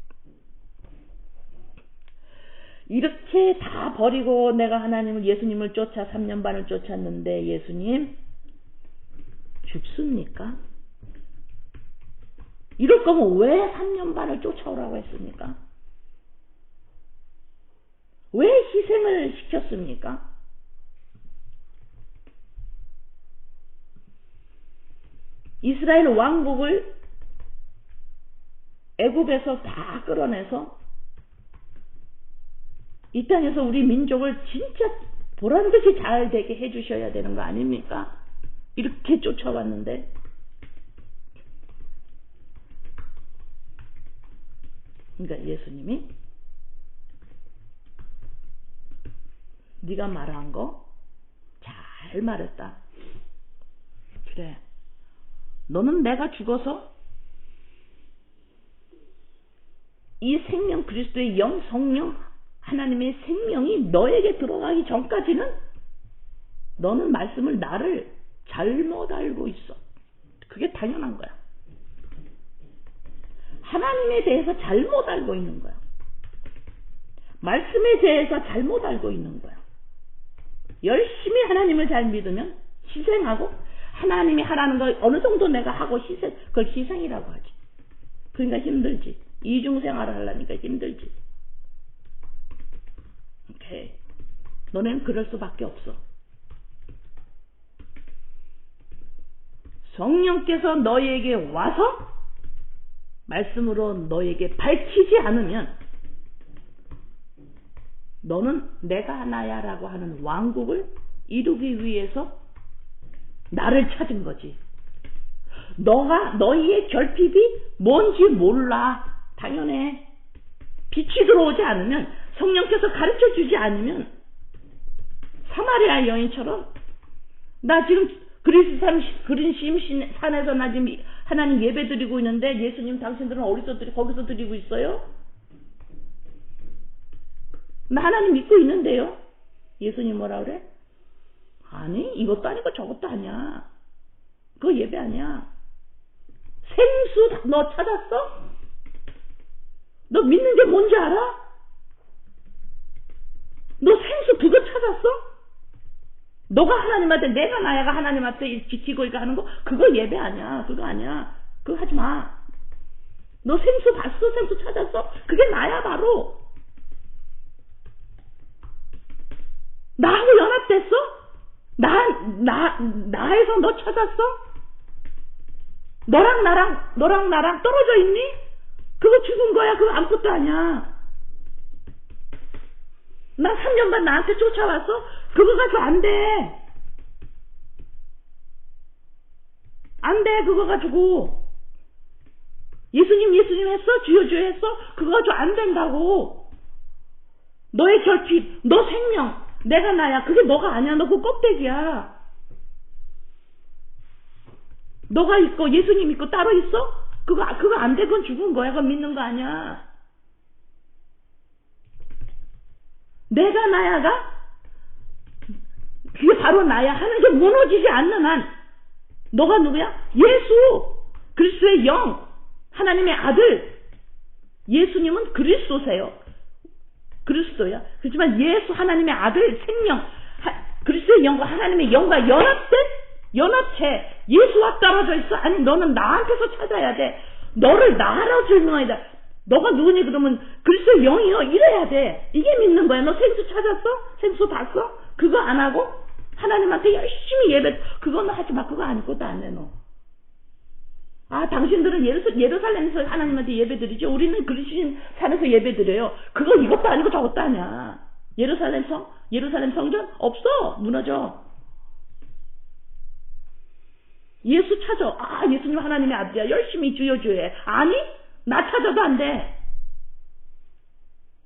이렇게 다 버리고 내가 예수님을 쫓아 3년 반을 쫓았는데 예수님 죽습니까? 이럴 거면 왜 3년 반을 쫓아오라고 했습니까? 왜 희생을 시켰습니까? 이스라엘 왕국을 애굽에서 다 끌어내서 이 땅에서 우리 민족을 진짜 보란듯이 잘 되게 해주셔야 되는 거 아닙니까? 이렇게 쫓아왔는데 그러니까 예수님이 네가 말한 거 잘 말했다. 그래, 너는 내가 죽어서 이 생명 그리스도의 영 성령 하나님의 생명이 너에게 들어가기 전까지는 너는 나를 잘못 알고 있어. 그게 당연한 거야. 하나님에 대해서 잘못 알고 있는 거야. 말씀에 대해서 잘못 알고 있는 거야. 열심히 하나님을 잘 믿으면 희생하고 하나님이 하라는 거 어느 정도 내가 하고 그걸 희생이라고 하지. 그러니까 힘들지. 이중생활을 하려니까 힘들지. 오케이. 너네는 그럴 수밖에 없어. 성령께서 너희에게 와서 말씀으로 너희에게 밝히지 않으면 너는 내가 하나야 라고 하는 왕국을 이루기 위해서 나를 찾은 거지. 너희의 결핍이 뭔지 몰라. 당연해. 빛이 들어오지 않으면, 성령께서 가르쳐 주지 않으면 사마리아 여인처럼 나 지금 그린심 산에서 나 지금 하나님 예배 드리고 있는데 예수님 당신들은 거기서 드리고 있어요? 나 하나님 믿고 있는데요. 예수님 뭐라 그래? 아니, 이것도 아니고 저것도 아니야. 그거 예배 아니야. 생수 너 찾았어? 너 믿는 게 뭔지 알아? 너 생수 그거 찾았어? 너가 하나님한테, 내가 나야가 하나님한테 지키고 이거 하는 거, 그거 예배 아니야. 그거 아니야. 그거 하지 마. 너 생수 봤어? 생수 찾았어? 그게 나야 바로. 나하고 연합됐어? 나에서 너 찾았어? 너랑 나랑 떨어져 있니? 그거 죽은 거야. 그거 아무것도 아니야. 나 3년 반 나한테 쫓아왔어? 그거 가지고 안 돼. 안 돼, 그거 가지고. 예수님 했어? 주여 했어? 그거 가지고 안 된다고. 너의 결핍, 너 생명, 내가 나야. 그게 너가 아니야. 너 그 껍데기야. 너가 있고 예수님 있고 따로 있어? 그거 안 돼. 그건 죽은 거야. 그건 믿는 거 아니야. 내가 나야가? 그게 바로 나야 하는 게 무너지지 않는 한 너가 누구야? 예수 그리스도의 영 하나님의 아들. 예수님은 그리스도세요. 그리스도야. 그렇지만 예수 하나님의 아들 생명 그리스도의 영과 하나님의 영과 연합체 예수와 떨어져 있어. 아니 너는 나한테서 찾아야 돼. 너를 나로 증명해야 돼. 너가 누구니 그러면 그리스도의 영이요 이래야 돼. 이게 믿는 거야. 너 생수 찾았어? 생수 봤어? 그거 안 하고 하나님한테 열심히 예배. 그거는 하지 마. 그거 아무것도 안 해. 너. 아 당신들은 예루살렘에서 하나님한테 예배 드리죠. 우리는 그리스도 산에서 예배 드려요. 그거 이것도 아니고 저것도 아니야. 예루살렘 성전 없어. 무너져. 예수 찾아. 아 예수님 하나님의 아들이야. 열심히 주여 해. 아니 나 찾아도 안 돼.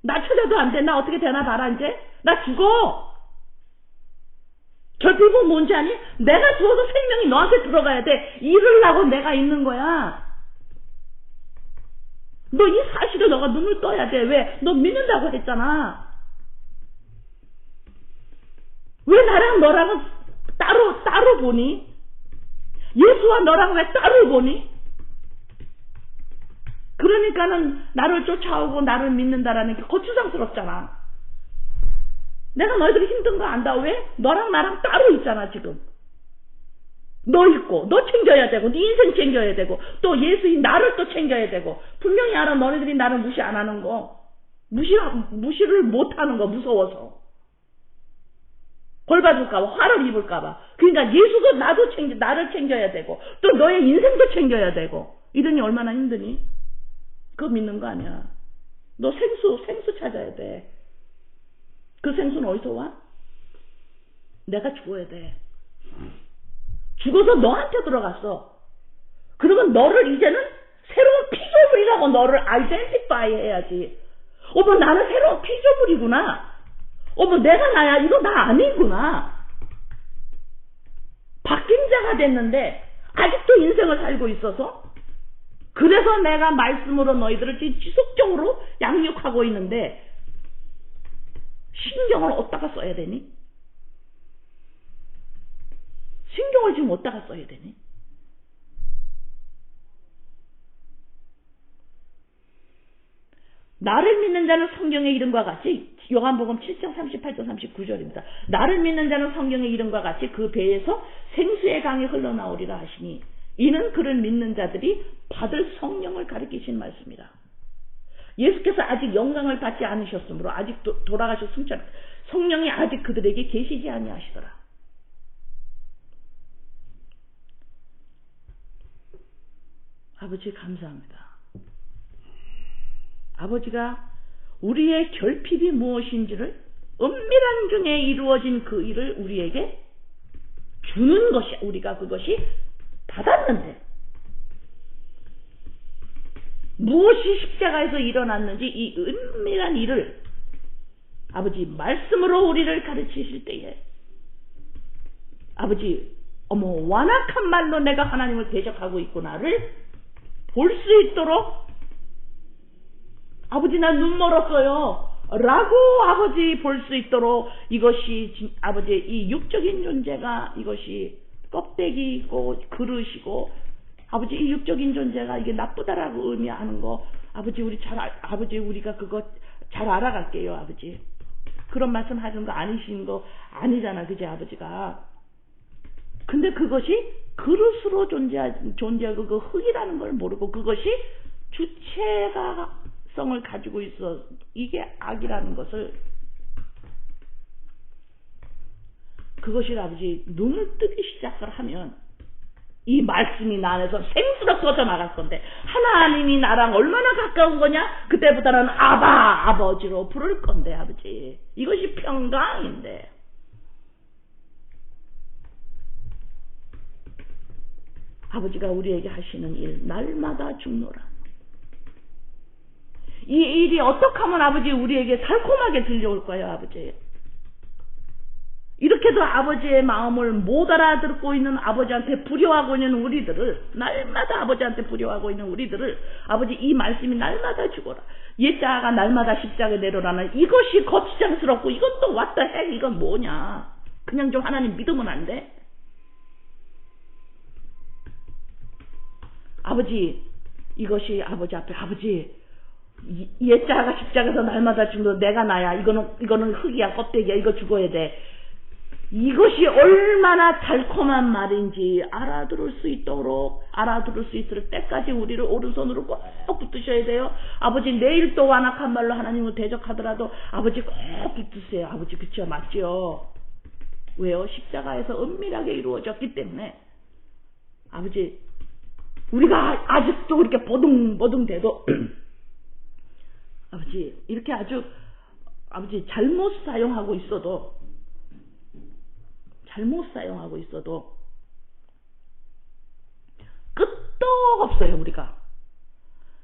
나 찾아도 안 돼. 나 어떻게 되나 봐라 이제. 나 죽어. 결핍은 뭔지 아니? 내가 죽어서 생명이 너한테 들어가야 돼. 이러려고 내가 있는 거야. 너 이 사실을 너가 눈을 떠야 돼. 왜? 너 믿는다고 했잖아. 왜 나랑 너랑은 따로 보니? 예수와 너랑 왜 따로 보니? 그러니까는 나를 쫓아오고 나를 믿는다라는 게 거추장스럽잖아. 내가 너희들이 힘든 거 안다. 왜? 너랑 나랑 따로 있잖아 지금. 너 있고 너 챙겨야 되고 네 인생 챙겨야 되고 또 예수인 나를 또 챙겨야 되고. 분명히 알아. 너희들이 나를 무시 안 하는 거. 무시를 못 하는 거 무서워서. 벌 받을까봐 화를 입을까봐. 그러니까 예수도 나를 챙겨야 되고 또 너의 인생도 챙겨야 되고. 이러니 얼마나 힘드니? 그거 믿는 거 아니야. 너 생수 찾아야 돼. 그 생수는 어디서 와? 내가 죽어야 돼. 죽어서 너한테 들어갔어. 그러면 너를 이제는 새로운 피조물이라고 너를 아이덴티파이 해야지. 어머 나는 새로운 피조물이구나. 어머 내가 나야. 이거 나 아니구나. 바뀐 자가 됐는데 아직도 인생을 살고 있어서 그래서 내가 말씀으로 너희들을 지속적으로 양육하고 있는데 신경을 어디다가 써야 되니? 신경을 지금 어디다가 써야 되니? 나를 믿는 자는 성경의 이름과 같이 요한복음 7장 38절 39절입니다. 나를 믿는 자는 성경의 이름과 같이 그 배에서 생수의 강이 흘러나오리라 하시니 이는 그를 믿는 자들이 받을 성령을 가리키신 말씀이라. 예수께서 아직 영광을 받지 않으셨으므로 아직 돌아가셨음처 성령이 아직 그들에게 계시지 아니하시더라. 아버지 감사합니다. 아버지가 우리의 결핍이 무엇인지를 은밀한 중에 이루어진 그 일을 우리에게 주는 것이 우리가 그것이 받았는데 무엇이 십자가에서 일어났는지 이 은밀한 일을 아버지 말씀으로 우리를 가르치실 때에 아버지 어머 완악한 말로 내가 하나님을 대적하고 있구나를 볼 수 있도록 아버지 나 눈 멀었어요 라고 아버지 볼 수 있도록 이것이 아버지 이 육적인 존재가 이것이 껍데기이고 그릇이고 아버지 이 육적인 존재가 이게 나쁘다라고 의미하는 거 아버지 아버지 우리가 그거 잘 알아갈게요. 아버지 그런 말씀 하는 거 아니신 거 아니잖아. 그지 아버지가. 근데 그것이 그릇으로 존재하고 그 흙이라는 걸 모르고 그것이 주체성을 가지고 있어. 이게 악이라는 것을 그것이 아버지 눈을 뜨기 시작을 하면 이 말씀이 나 안에서 생수로 터져 나갈 건데 하나님이 나랑 얼마나 가까운 거냐? 그때부터는 아버지로 부를 건데 아버지. 이것이 평강인데. 아버지가 우리에게 하시는 일 날마다 죽노라. 이 일이 어떻게 하면 아버지 우리에게 달콤하게 들려올 거예요 아버지. 이렇게도 아버지의 마음을 못 알아듣고 있는 아버지한테 불효하고 있는 우리들을 날마다 아버지한테 불효하고 있는 우리들을 아버지 이 말씀이 날마다 죽어라. 옛자가 날마다 십자가에 내려라는 이것이 거추장스럽고 이것도 왔다 해 이건 뭐냐. 그냥 좀 하나님 믿으면 안 돼? 아버지 이것이 아버지 앞에 아버지 옛자가 십자가에서 날마다 죽는 내가 나야. 이거는 흙이야 껍데기야. 이거 죽어야 돼. 이것이 얼마나 달콤한 말인지 알아들을 수 있을 때까지 우리를 오른손으로 꼭 붙드셔야 돼요. 아버지 내일 또 완악한 말로 하나님을 대적하더라도 아버지 꼭 붙드세요. 아버지 그쵸 맞죠? 왜요? 십자가에서 은밀하게 이루어졌기 때문에 아버지 우리가 아직도 이렇게 버둥버둥대도 아버지 이렇게 아주 아버지 잘못 사용하고 있어도 끄떡없어요. 우리가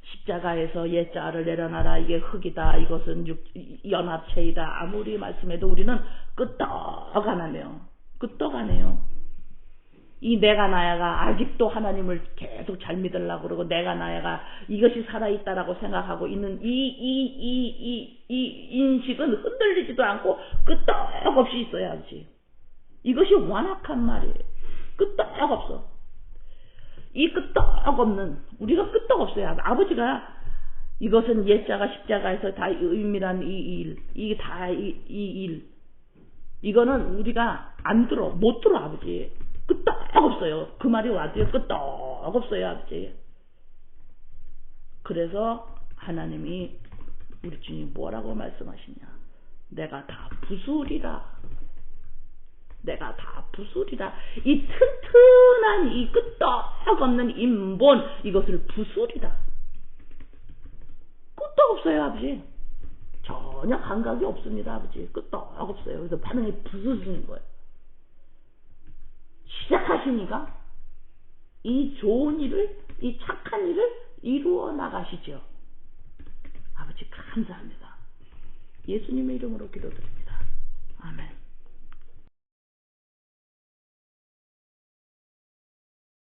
십자가에서 옛자를 내려놔라 이게 흙이다 이것은 연합체이다 아무리 말씀해도 우리는 끄떡 안 하네요. 이 내가 나야가 아직도 하나님을 계속 잘 믿으려고 그러고 내가 나야가 이것이 살아있다라고 생각하고 있는 이 인식은 흔들리지도 않고 끄떡없이 있어야지. 이것이 완악한 말이에요. 끄떡없어. 이 끄떡없는 우리가 끄떡없어야 아버지가 이것은 옛자가 십자가에서 다 은밀한 이게 다 이 일 이거는 우리가 못 들어 아버지. 끄떡없어요. 그 말이 와도요. 끄떡없어요 아버지. 그래서 하나님이 우리 주님 뭐라고 말씀하시냐. 내가 다 부수리라. 이 튼튼한 이 끄떡없는 인본 이것을 부수리라. 끄떡없어요 아버지. 전혀 감각이 없습니다 아버지. 끄떡없어요. 그래서 반응이 부수시는 거예요. 시작하시니까 이 좋은 일을 이 착한 일을 이루어 나가시죠. 아버지 감사합니다. 예수님의 이름으로 기도드립니다. 아멘.